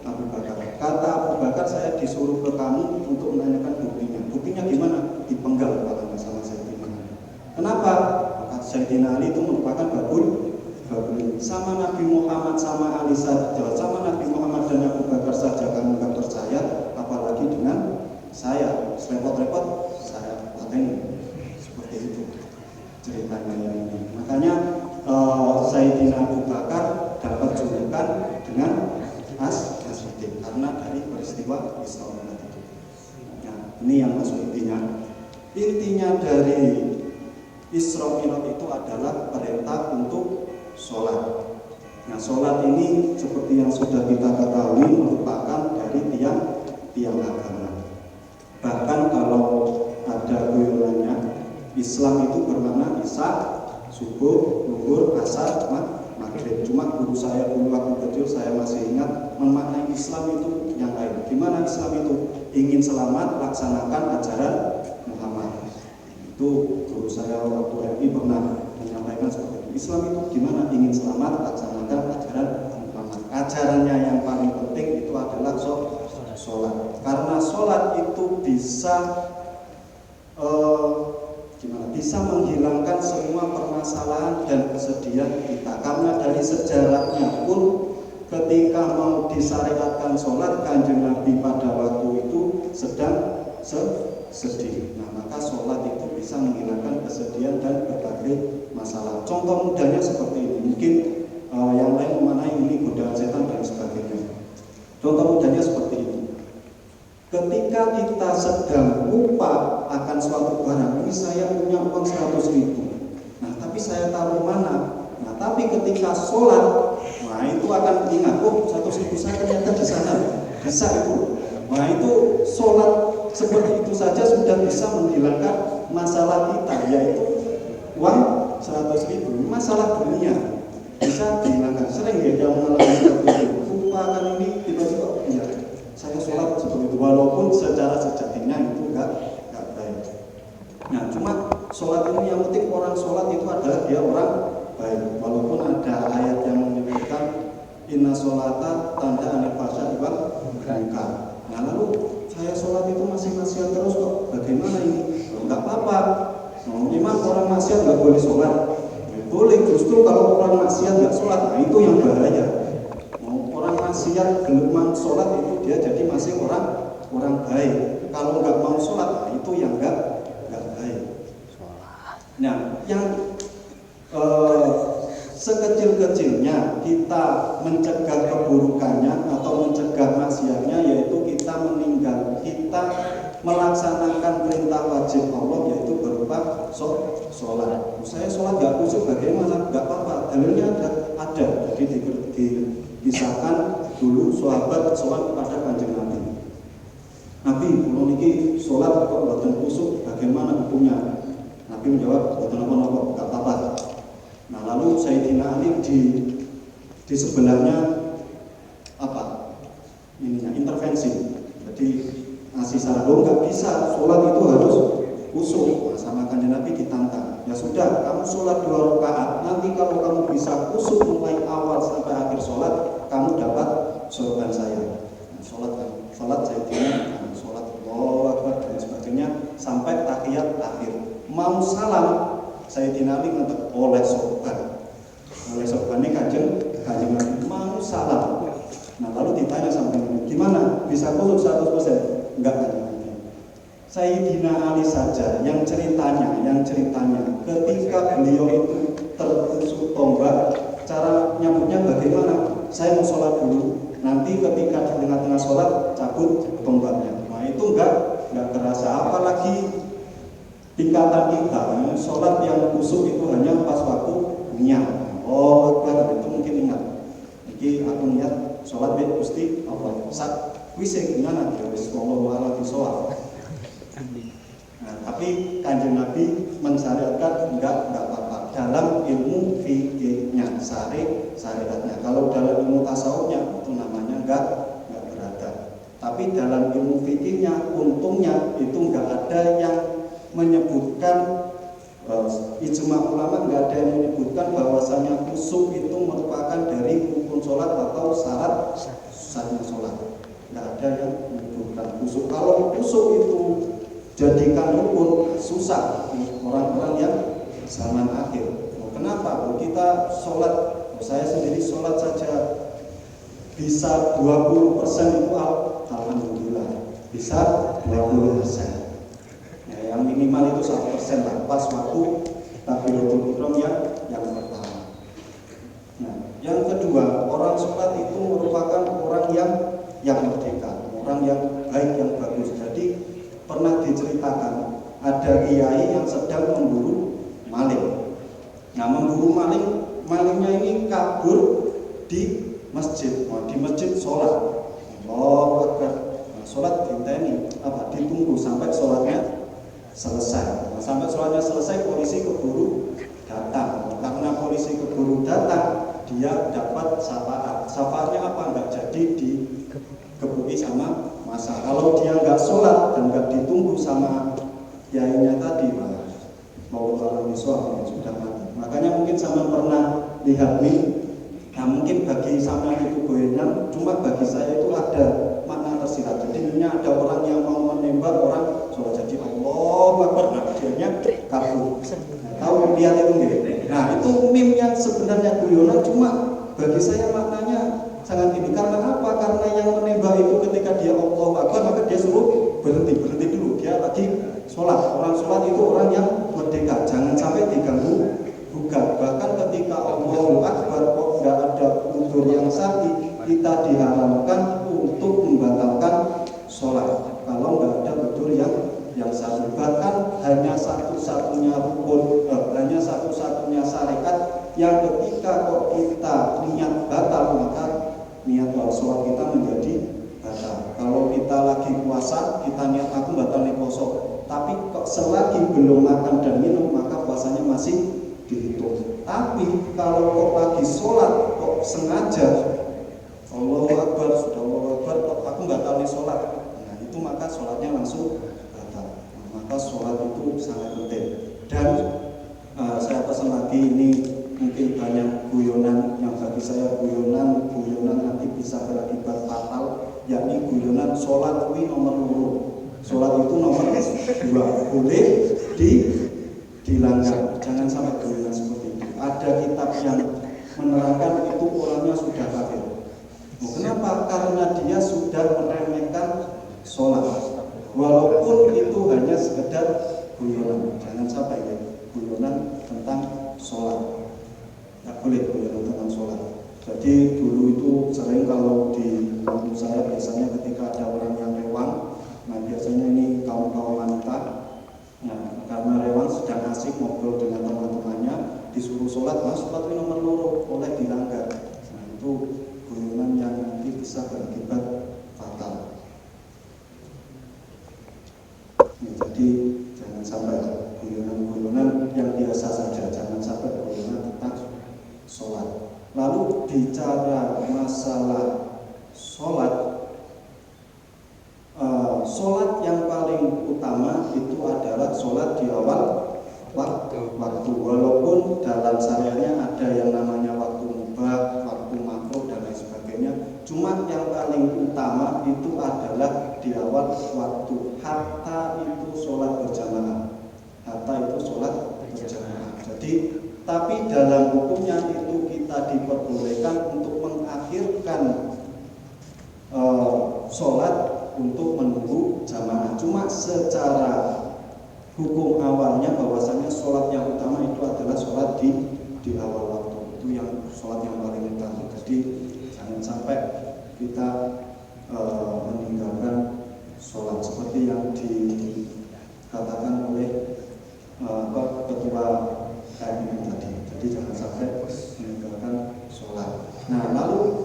Abu Bakar. Kata Abu Bakar, saya disuruh ke kamu untuk menanyakan buktinya. Buktinya gimana? Dipenggal katanya sama Sayyidina Ali. Kenapa? Maka Sayyidina Ali itu merupakan babul. Sama Nabi Muhammad sama Ali saja, sama Nabi Muhammad dan Abu Bakar saja kamu nggak percaya, apalagi dengan saya. Repot-repot saya pateni. Seperti itu ceritanya yang ini. Makanya Sayyidina Abu Bakar dapat julukan dengan As-Siddiq karena dari peristiwa Isra Mi'raj itu. Nah, ini yang maksud intinya. Intinya dari Isra Mi'raj itu adalah perintah untuk sholat. Nah, sholat ini seperti yang sudah kita ketahui merupakan dari tiang agama. Bahkan kalau ada guyonannya, Islam itu bermakna Isya, subuh, zuhur, asar, maghrib. Cuma guru saya dulu waktu kecil saya masih ingat memaknai Islam itu yang lain. Gimana Islam itu? Ingin selamat, laksanakan ajaran Muhammad. Itu guru saya waktu MI pernah menyampaikan seperti itu. Islam itu gimana? Ingin selamat, laksanakan ajaran Muhammad. Ajarannya yang paling penting itu adalah sholat. Karena sholat itu bisa bisa menghilangkan semua permasalahan dan kesedihan kita. Karena dari sejarahnya pun ketika mau disyariatkan sholat, Kanjeng Nabi pada waktu itu sedang sedih. Nah, maka sholat itu bisa menghilangkan kesedihan dan berbagai masalah. Contoh mudahnya seperti ini. Mungkin yang lain memanai ini godaan setan dan sebagainya. Contoh mudahnya seperti ini. Ketika kita sedang lupa akan suatu barang, ini saya punya uang 100.000. Nah, tapi saya taruh mana? Nah, tapi ketika sholat, nah itu akan ingat, oh 100.000 saya ternyata di sana, bisa itu. Nah, itu sholat seperti itu saja sudah bisa menghilangkan masalah kita, yaitu uang 100.000. Masalah dunia bisa dihilangkan. Sering ya yang mengalami seperti itu. Lupa akan ini tiba-tiba, ya saya sholat seperti itu, walaupun secara sejatinya itu enggak baik. Nah, cuma sholat ini yang penting orang sholat itu adalah dia orang baik. Walaupun ada ayat yang menyebutkan inna sholata tanda anil fasya wal munkar. Nah, lalu saya sholat itu masih maksiat terus kok. Bagaimana ini? Enggak apa-apa. Memang orang maksiat enggak boleh sholat. Boleh, justru kalau orang maksiat enggak sholat, nah itu yang bahaya. Orang maksiat gelombang sholat itu dia jadi masih orang baik. Kalau nggak mau sholat, nah itu yang nggak baik. Nah, yang sekecil-kecilnya kita mencegah keburukannya atau mencegah maksiatnya, yaitu kita melaksanakan perintah wajib Allah, yaitu berupa sholat. Saya sholat nggak khusyuk, bagaimana? Nggak apa-apa. Dalilnya ada. Jadi disahkan dulu sahabat sholat kepada Kanjeng Nabi. Nabi, kalau niki sholat kok boten khusyuk, bagaimana hukumnya? Nabi menjawab, boten apa-apa, nggak apa-apa. Nah, lalu Sayyidina Ali di sebelahnya intervensi. Jadi ngasih saran, nggak bisa, sholat itu harus khusyuk. Nah, sama Kanjeng Nabi ditantang. Ya sudah, kamu sholat 2 rakaat. Nanti kalau kamu bisa khusyuk mulai awal sampai akhir sholat, kamu dapat surga saya. Nah, sholat Sayyidina, sholat Allahu Akbar dan sebagainya sampai tahiyat akhir. Mau salam, Sayyidina Ali ngetek oleh sorban ini Kanjeng Nabi mau salam. Nah, lalu ditanya sampai gimana? Bisa khusyuk 100%? Enggak, Kanjeng Nabi. Sayyidina Ali saja yang ceritanya ketika beliau itu tertusuk tombak, cara nyambutnya bagaimana? Saya mau sholat dulu, nanti ketika di tengah-tengah sholat cabut tombaknya. Nah, itu enggak terasa. Apalagi tingkatan kita, sholat yang khusyuk itu hanya pas waktu niat. Oh, itu mungkin ingat. Jadi aku niat sholat bed Gusti Allah. Sak wise gimana? Ya wis wallahu a'lam bishawab. Nah, tapi Kanjeng Nabi mensyariatkan enggak apa-apa dalam ilmu fikihnya, syariatnya. Kalau dalam ilmu tasawufnya itu namanya enggak berada. Tapi dalam ilmu fikihnya untungnya itu enggak ada yang menyebutkan ijma ulama nggak ada yang menyebutkan bahwasanya khusyuk itu merupakan dari rukun sholat atau syarat sahnya sholat. Nggak ada yang menyebutkan khusyuk. Kalau khusyuk itu jadikan rukun, susah orang-orang yang zaman akhir. Kenapa? Kita sholat, saya sendiri sholat saja bisa 20% itu alhamdulillah, bisa 20%. Yang minimal itu 1% lah, pas waktu takbiratul ihram yang pertama. Nah, yang kedua, orang sholat itu merupakan orang yang merdeka, orang yang baik, yang bagus. Jadi pernah diceritakan ada kiai yang sedang memburu maling. Nah, memburu malingnya ini kabur di masjid. Nah, di masjid sholat. Allahu Akbar. Nah, sholat ditunggu sampai sholatnya selesai. Nah, sampai sholatnya selesai, polisi keburu datang. Karena polisi keburu datang, dia dapat syafaat. Syafaatnya apa? Nggak jadi dikebuki sama masa. Kalau dia nggak sholat dan nggak ditunggu sama kiainya tadi, mau orang miswak yang sudah mati. Makanya mungkin sama pernah lihat meme. Nah, mungkin bagi sama itu goyang, cuma bagi saya itu ada makna tersirat. Jadi ini ada orang yang mau menembak orang sholat, jadi Allahu Akbar, akhirnya kabur. Tahu lihat itu nggak? Nah, itu meme yang sebenarnya guyonan, cuma bagi saya maknanya sangat ini. Karena apa? Karena yang menembak itu ketika dia Allahu Akbar, maka dia suruh berhenti dulu. Dia lagi sholat. Orang sholat itu orang yang merdeka, jangan sampai diganggu gugat. Bahkan ketika Allahu Akbar kok nggak ada udzur yang syar'i, kita diharamkan untuk membatalkan sholat kalau nggak ada udzur yang syar'i. Bahkan hanya satu-satunya rukun, hanya satu-satunya syariat yang ketika kok kita niat batal, maka niat sholat kita menjadi batal. Kalau kita lagi puasa, kita niat aku batal nih puasa, tapi kok selagi belum makan dan minum, maka puasanya masih dihitung. Tapi kalau kok lagi sholat, kok sengaja Allahu Akbar, sudah Allahu Akbar, kok aku batal nih sholat, nah itu maka sholatnya langsung batal. Maka sholat itu sangat penting. Dan saya pesan lagi, ini mungkin banyak guyonan yang bagi saya guyonan nanti bisa berakibat fatal, yakni guyonan sholat itu nomor 2, sholat itu nomor 2, boleh dilanggar. Jangan sampai guyonan seperti itu. Ada kitab yang menerangkan itu orangnya sudah kafir. Kenapa? Karena dia sudah meremehkan sholat, walaupun itu hanya sekedar guyonan. Jangan sampai ya, guyonan tentang sholat. Tidak boleh guyonan tentang sholat. Jadi dulu itu sering kalau di kampung saya biasanya ketika ada orang yang rewang, nah biasanya ini kaum wanita. Nah, karena rewang sedang asik ngobrol dengan teman-temannya, disuruh sholat, sholat ini nomor 2, boleh dilanggar. Nah, itu guyonan yang nanti bisa berakibat fatal. Ya, jadi jangan sampai guyonan yang biasa saja, jangan sampai guyonan tentang sholat. Lalu bicara masalah sholat, sholat yang paling utama itu adalah sholat di awal waktu. Walaupun dalam syariatnya ada yang namanya waktu mubah, waktu makruh dan lain sebagainya. Cuma yang paling utama itu adalah di awal waktu. Hatta itu sholat berjamaah. Jadi, tapi dalam hukumnya itu kita diperbolehkan untuk mengakhirkan sholat untuk menunggu jamaah. Cuma secara hukum awalnya bahwasanya sholat yang utama itu adalah sholat di awal waktu. Itu yang sholat yang paling utama. Jadi jangan sampai kita meninggalkan sholat seperti yang dikatakan oleh ketua KMI tadi. Jadi jangan sampai meninggalkan sholat. Nah, lalu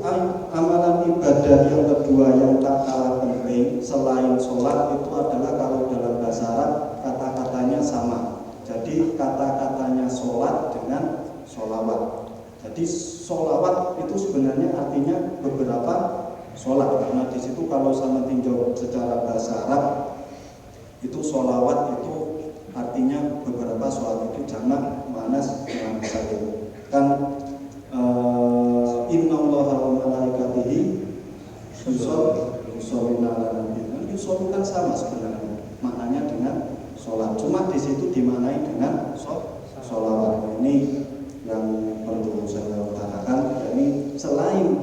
amalan ibadah yang kedua yang tak kalah penting selain sholat itu adalah kalau dalam bahasa Arab kata-katanya sama. Jadi kata-katanya sholat dengan sholawat. Jadi sholawat itu sebenarnya artinya beberapa sholat. Karena di situ kalau sama tinjau secara bahasa Arab itu sholawat itu artinya artinya beberapa sholat itu jamak muannas dengan salim. Kan innallaha wa malaikatihi yusholluna 'alan nabi. Yusollu kan sama sebenarnya maknanya dengan sholat. Cuma di situ dimaknai dengan sholawat. Ini yang perlu saya utarakan. Jadi selain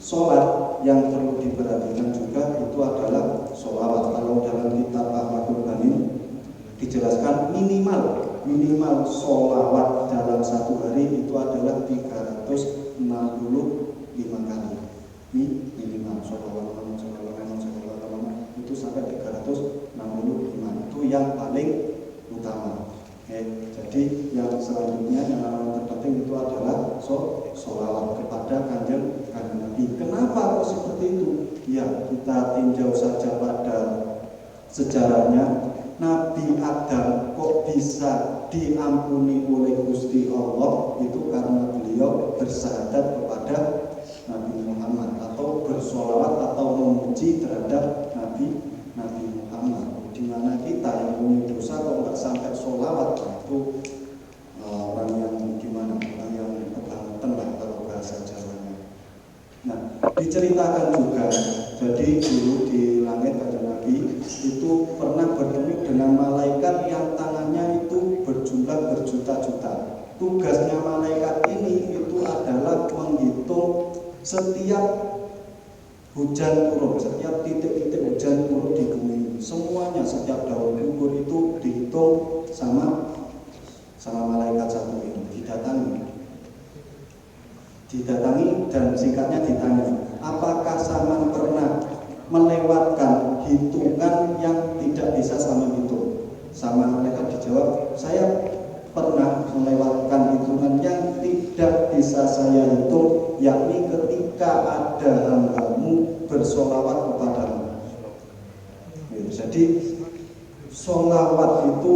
sholat yang perlu diperhatikan juga itu adalah sholawat. Kalau dalam kitab Ahmadul Ghani dijelaskan minimal sholawat dalam satu hari itu adalah 365 kali. Minimal sholawat itu sampai 365. Itu yang paling utama. Jadi yang selanjutnya yang terpenting itu adalah sholawat kepada kanjeng Nabi. Kenapa kok seperti itu? Ya, kita tinjau saja pada sejarahnya. Nabi Adam kok bisa diampuni oleh Gusti Allah itu karena beliau bersyahadat kepada Nabi Muhammad atau bersholawat atau memuji terhadap Nabi Muhammad. Di mana kita yang punya dosa kok nggak sampai sholawat, itu orang yang gimana, orang yang kebangetan lah kalau bahasa Jawanya. Nah, diceritakan juga, jadi dulu di langit pada Nabi itu pernah bertemu dengan malaikat yang tangannya itu berjumlah berjuta-juta. Tugasnya malaikat ini itu adalah menghitung setiap hujan turun, setiap titik-titik hujan turun di bumi. Semuanya, setiap daun gugur itu dihitung sama malaikat satu ini, didatangi dan singkatnya ditanya, apakah Saman pernah melewatkan hitungan yang tidak bisa Saman hitung? Sama malaikat dijawab, saya pernah melewatkan hitungan yang tidak bisa saya hitung, yakni ketika ada hambamu bersolawat kepadamu. Jadi solawat itu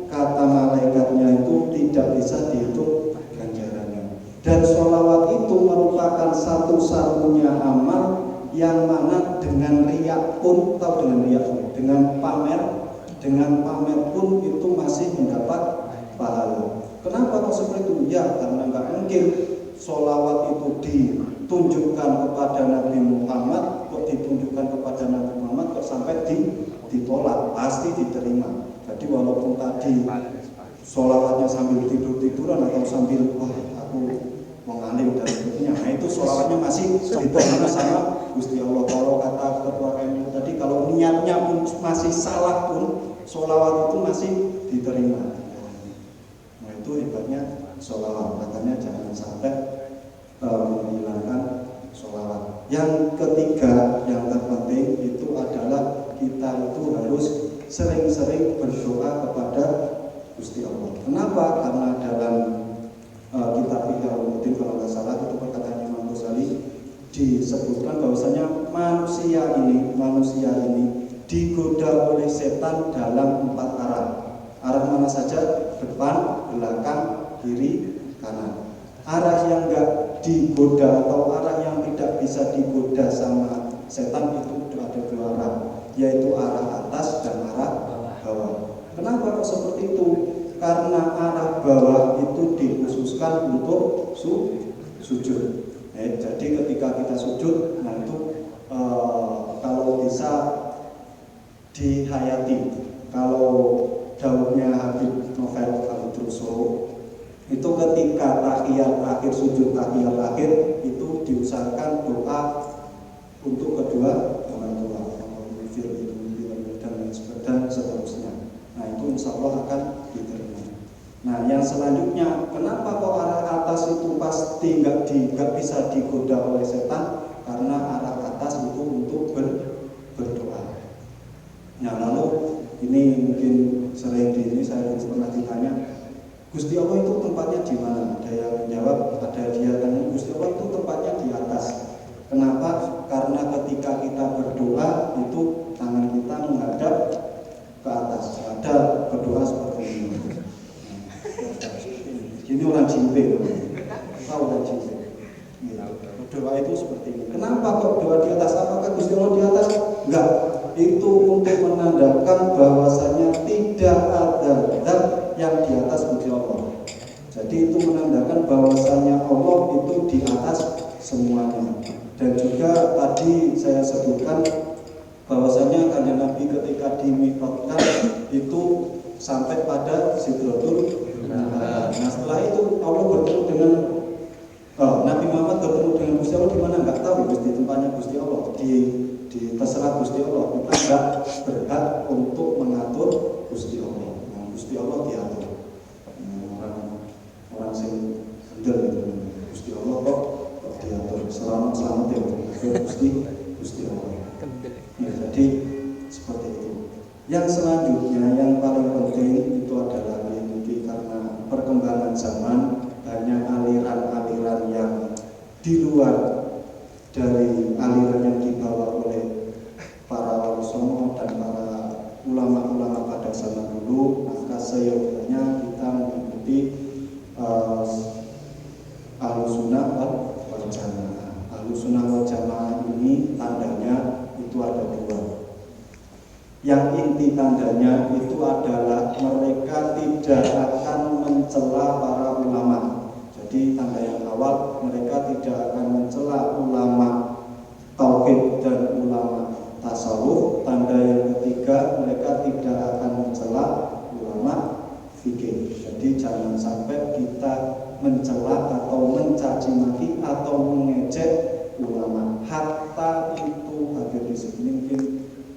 kata malaikatnya itu tidak bisa dihitung ganjarannya. Dan solawat itu merupakan satu-satunya amal yang mana dengan riak pun atau dengan pamer pun itu masih mendapat pahala. Kenapa kok seperti itu? Ya karena nggak mungkin solawat itu ditunjukkan kepada Nabi Muhammad, kok ditunjukkan kepada Nabi Muhammad kok sampai ditolak, pasti diterima. Jadi walaupun tadi solawatnya sambil tidur-tiduran atau sambil wah aku mengalim dan sebagainya, nah itu solawatnya masih diterima sama Gusti Allah. Kalau kata ketua KMU tadi, kalau niatnya pun masih salah pun solawat itu masih diterima. Nah itu hebatnya solawat, makanya jangan sampai menghilangkan solawat. Yang ketiga yang terpenting itu adalah kita itu harus sering-sering berdoa kepada Gusti Allah. Kenapa? Karena dalam kitab Ihya Ulumuddin kalau nggak salah itu perkataan Imam Ghazali disebutkan bahwasanya manusia ini digoda oleh setan dalam 4 arah. Arah mana saja? Depan, belakang, kiri, kanan. Arah yang enggak digoda atau arah yang tidak bisa digoda sama setan itu ada 2 arah, yaitu arah atas dan arah bawah. Kenapa kok seperti itu? Karena arah bawah itu dikhususkan untuk sujud. Jadi ketika kita sujud, nah itu kalau bisa dihayati. Kalau daunnya Habib Novel Al-Druso itu ketika tahiyat akhir, sujud tahiyat akhir itu diusahakan doa untuk kedua orang tua, dan seterusnya. Nah itu insya Allah akan diterima. Nah yang selanjutnya, kenapa kok arah atas itu pasti nggak bisa digoda oleh setan? Karena arah atas itu untuk berdoa. Nah lalu ini mungkin sering saya pernah ditanya, Gusti Allah itu tempatnya di mana? Ada yang menjawab, ada dia tanya, Gusti Allah itu tempatnya di atas. Kenapa? Karena ketika kita berdoa itu tangan kita menghadap ke atas. Ada berdoa seperti ini. Ini orang Jimbe, tahu orang Jimbe. Berdoa itu seperti ini. Kenapa kok doa di atas? Apakah Gusti Allah di atas? Enggak. Itu untuk menandakan bahwasanya tidak ada zat yang di atas Gusti Allah. Jadi itu menandakan bahwasanya Allah itu di atas semuanya. Dan juga tadi saya sebutkan bahwasanya Kanjeng Nabi ketika dimikotkan itu sampai pada Sidratul Muntaha. Nah setelah itu Allah bertemu dengan Nabi Muhammad bertemu dengan Gusti Allah di mana nggak tahu, di tempatnya Gusti Allah, di terserah Gusti Allah. Kita nggak berhak untuk mengatur Gusti Allah. Nah, Gusti Allah diatur. Orang sing kendel itu Gusti Allah kok diatur. Selamat ya Gusti Allah. Ya, jadi seperti itu. Yang selanjutnya yang paling penting itu adalah ini, karena perkembangan zaman banyak aliran-aliran yang di luar dari aliran yang dibawa oleh para wali songo dan para ulama-ulama pada zaman dulu. Maka seyogyanya kita mengikuti Ahlussunnah wal Jamaah. Ahlussunnah wal Jamaah ini tandanya itu ada dua. Yang inti tandanya itu adalah mereka tidak akan mencela para ulama. Jadi tanda yang awal, mereka tidak akan mencela ulama tauhid dan ulama tasawuf. Tanda yang ketiga, mereka tidak akan mencela ulama fikih. Jadi jangan sampai kita mencela atau mencaci maki atau mengejek ulama. Hatta itu hadir di sini mungkin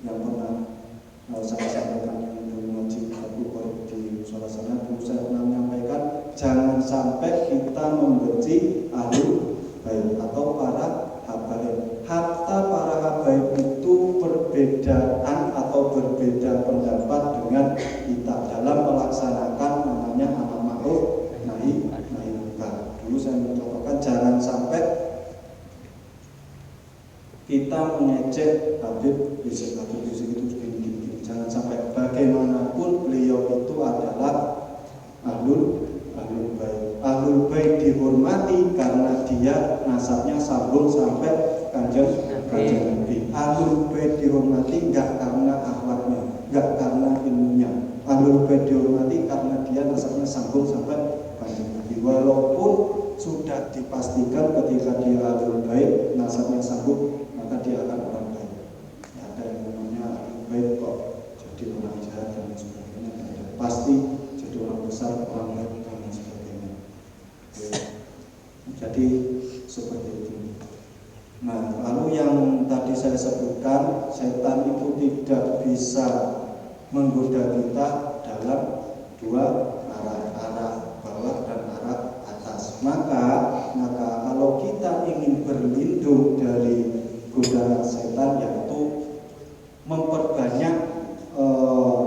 yang pernah saya sampaikan yang dulu ngaji di salah sana, dulu saya pernah menyampaikan jangan sampai kita membenci ahlul bait atau para habaib. Hatta para habaib itu perbedaan atau berbeda pendapat dengan kita dalam melaksanakan namanya amar ma'ruf nahi munkar. Dulu saya mencontohkan jangan sampai kita mengejek Habib Rizik itu gini. Jangan sampai, bagaimanapun beliau itu adalah ahlul bait. Ahlul bait dihormati karena dia nasabnya sambung sampai kanjeng Nabi. Ahlul bait dihormati enggak karena akhlaknya, enggak karena ilmunya. Ahlul bait dihormati karena dia nasabnya sambung sampai kanjeng Nabi. Walaupun sudah dipastikan ketika dia ahlul bait nasabnya sambung, maka dia akan orang baik. Ya, ada yang namanya ahlul bait kok jadi orang jahat dan sebagainya, ada. Pasti jadi orang besar, orang baik dan sebagainya. Jadi seperti itu. Nah, lalu yang tadi saya sebutkan, setan itu tidak bisa menggoda kita dalam dua arah bawah dan arah atas. Maka kalau kita ingin berlindung dari godaan setan, yaitu memperbanyak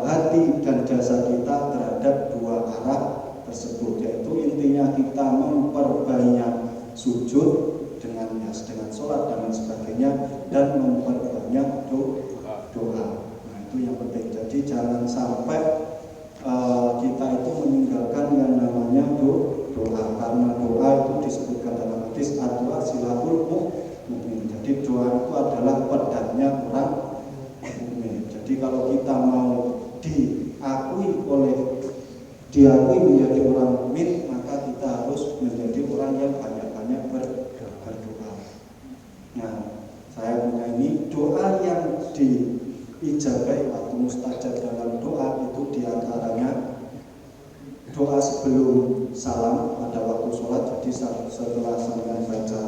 hati dan jasa kita terhadap dua arah tersebut, yaitu intinya kita memperbanyak sujud dengan sholat dan sebagainya, dan memperbanyak doa. Nah, itu yang penting. Jadi jangan sampai kita itu meninggalkan yang namanya doa, karena doa itu disebutkan dalam hadis doa silahul mukmin. Jadi doa itu adalah pedangnya orang mukmin. Jadi kalau kita mau diakui menjadi orang mukmin, maka kita harus menjadi orang yang banyak-banyak berdoa. Nah, saya punya ini doa yang diijabai atau mustajab dalam doa itu diantaranya doa sebelum salam pada waktu sholat. Jadi setelah sampai baca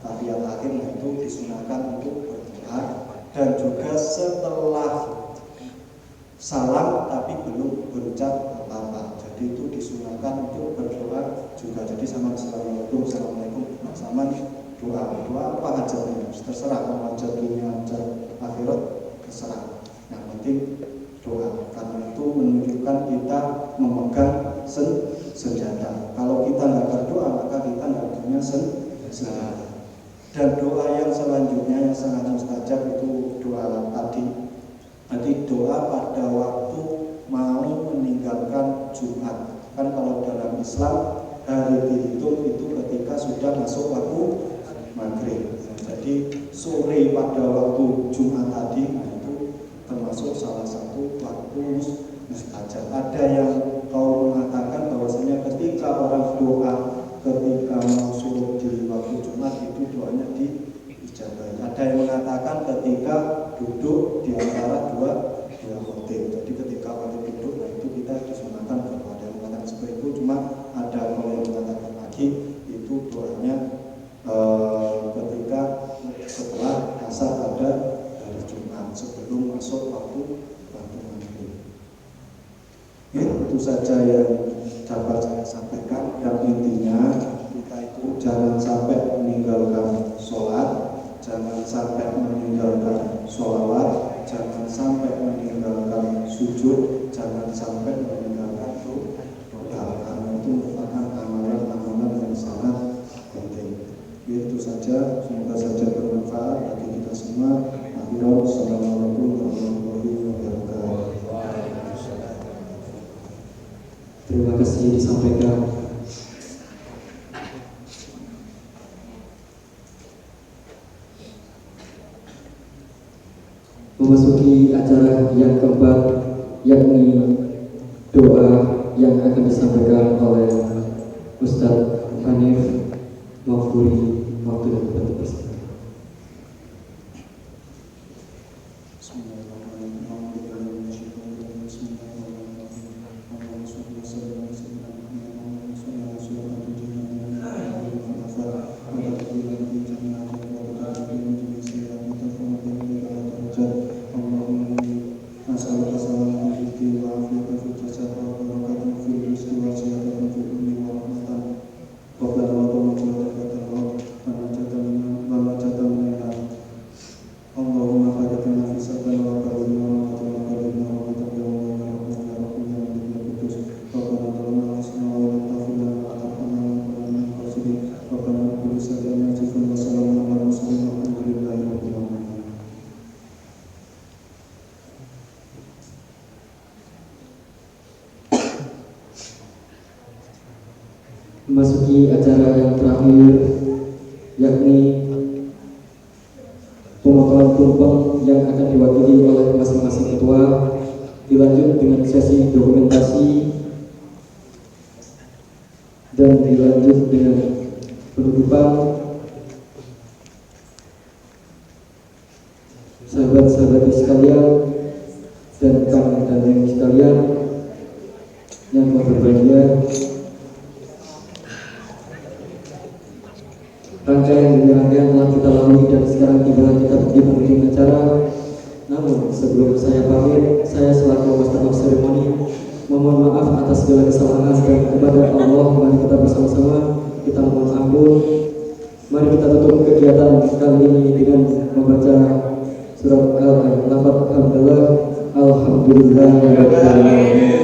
tahiyat akhir, nah itu disunahkan untuk berdoa. Dan juga setelah salam tapi belum berucap apa-apa, jadi itu disunahkan untuk berdoa juga. Jadi sama assalamualaikum sama doa apa aja, terserah mau aja dunia aja akhirat terserah, yang penting doa, karena itu menunjukkan kita memegang senjata. Kalau kita nggak berdoa, maka kita nggak punya senjata. Dan doa yang selanjutnya yang sangat mustajab itu doa tadi doa pada waktu mau meninggalkan Jumat. Kan kalau dalam Islam hari dihitung itu ketika sudah masuk waktu maghrib. Jadi sore pada waktu Jumat tadi, nah itu termasuk salah satu waktu mustajab. Ada yang kaum ketika mau suruh di waktu Jumat itu doanya diijabahi. Ada yang mengatakan ketika duduk di antara dua khotib. Jadi ketika khotib duduk, nah itu kita disunahkan berdoa. Ada yang mengatakan seperti itu, cuma ada kalau yang mengatakan lagi itu doanya ketika setelah asar pada hari Jumat sebelum masuk waktu maghrib. Itu saja yang dapat saya sampaikan. Yang intinya kita itu jangan sampai meninggalkan sholat, jangan sampai meninggalkan sholawat, jangan sampai meninggalkan sujud, jangan sampai meninggalkan doa, karena itu merupakan amalan-amalan yang sangat penting. Itu saja, semoga saja bermanfaat bagi kita semua. Assalamualaikum warahmatullahi wabarakatuh. Terima kasih disampaikan. Memasuki acara yang keempat, yakni doa yang akan disampaikan oleh Ustadz Hanif Maghfuri. Waktu dan tempat bersama. Memasuki acara yang terakhir, yakni pemotongan tumpeng yang akan diwakili oleh masing-masing ketua, dilanjut dengan sesi dokumentasi dan dilanjut dengan penutupan. Sahabat-sahabat sekalian dan kang dan yang sekalian yang berbahagia, rangkaian demi rangkaian telah kita lalui dan sekarang tiba kita di penghujung acara. Namun sebelum saya pamit, saya selaku Master of Ceremony memohon maaf atas segala kesalahan dan kepada Allah. Mari kita bersama-sama kita mohon ampun. Mari kita tutup kegiatan kali ini dengan membaca surat Al-Lafat Alhamdulillah. Alhamdulillahirrahmanirrahim.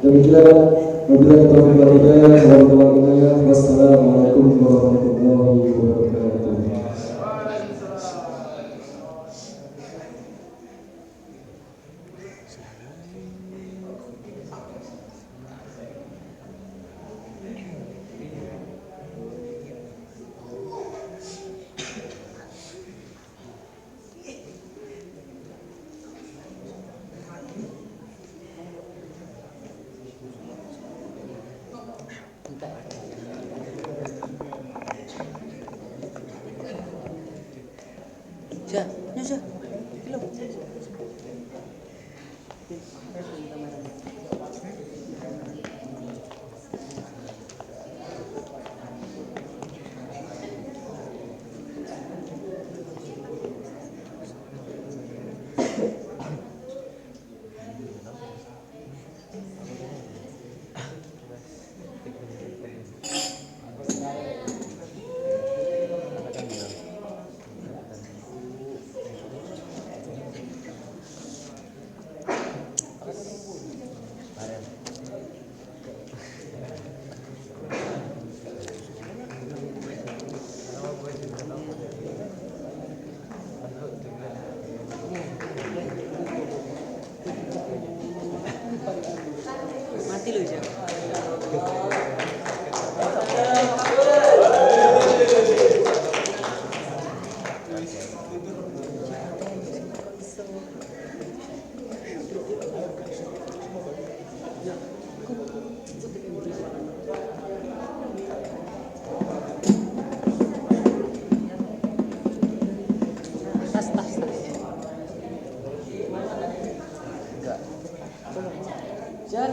Demikian wabillahi taufiq wal hidayah. Wassalamualaikum warahmatullahi wabarakatuh. Mati loh ya. Jan.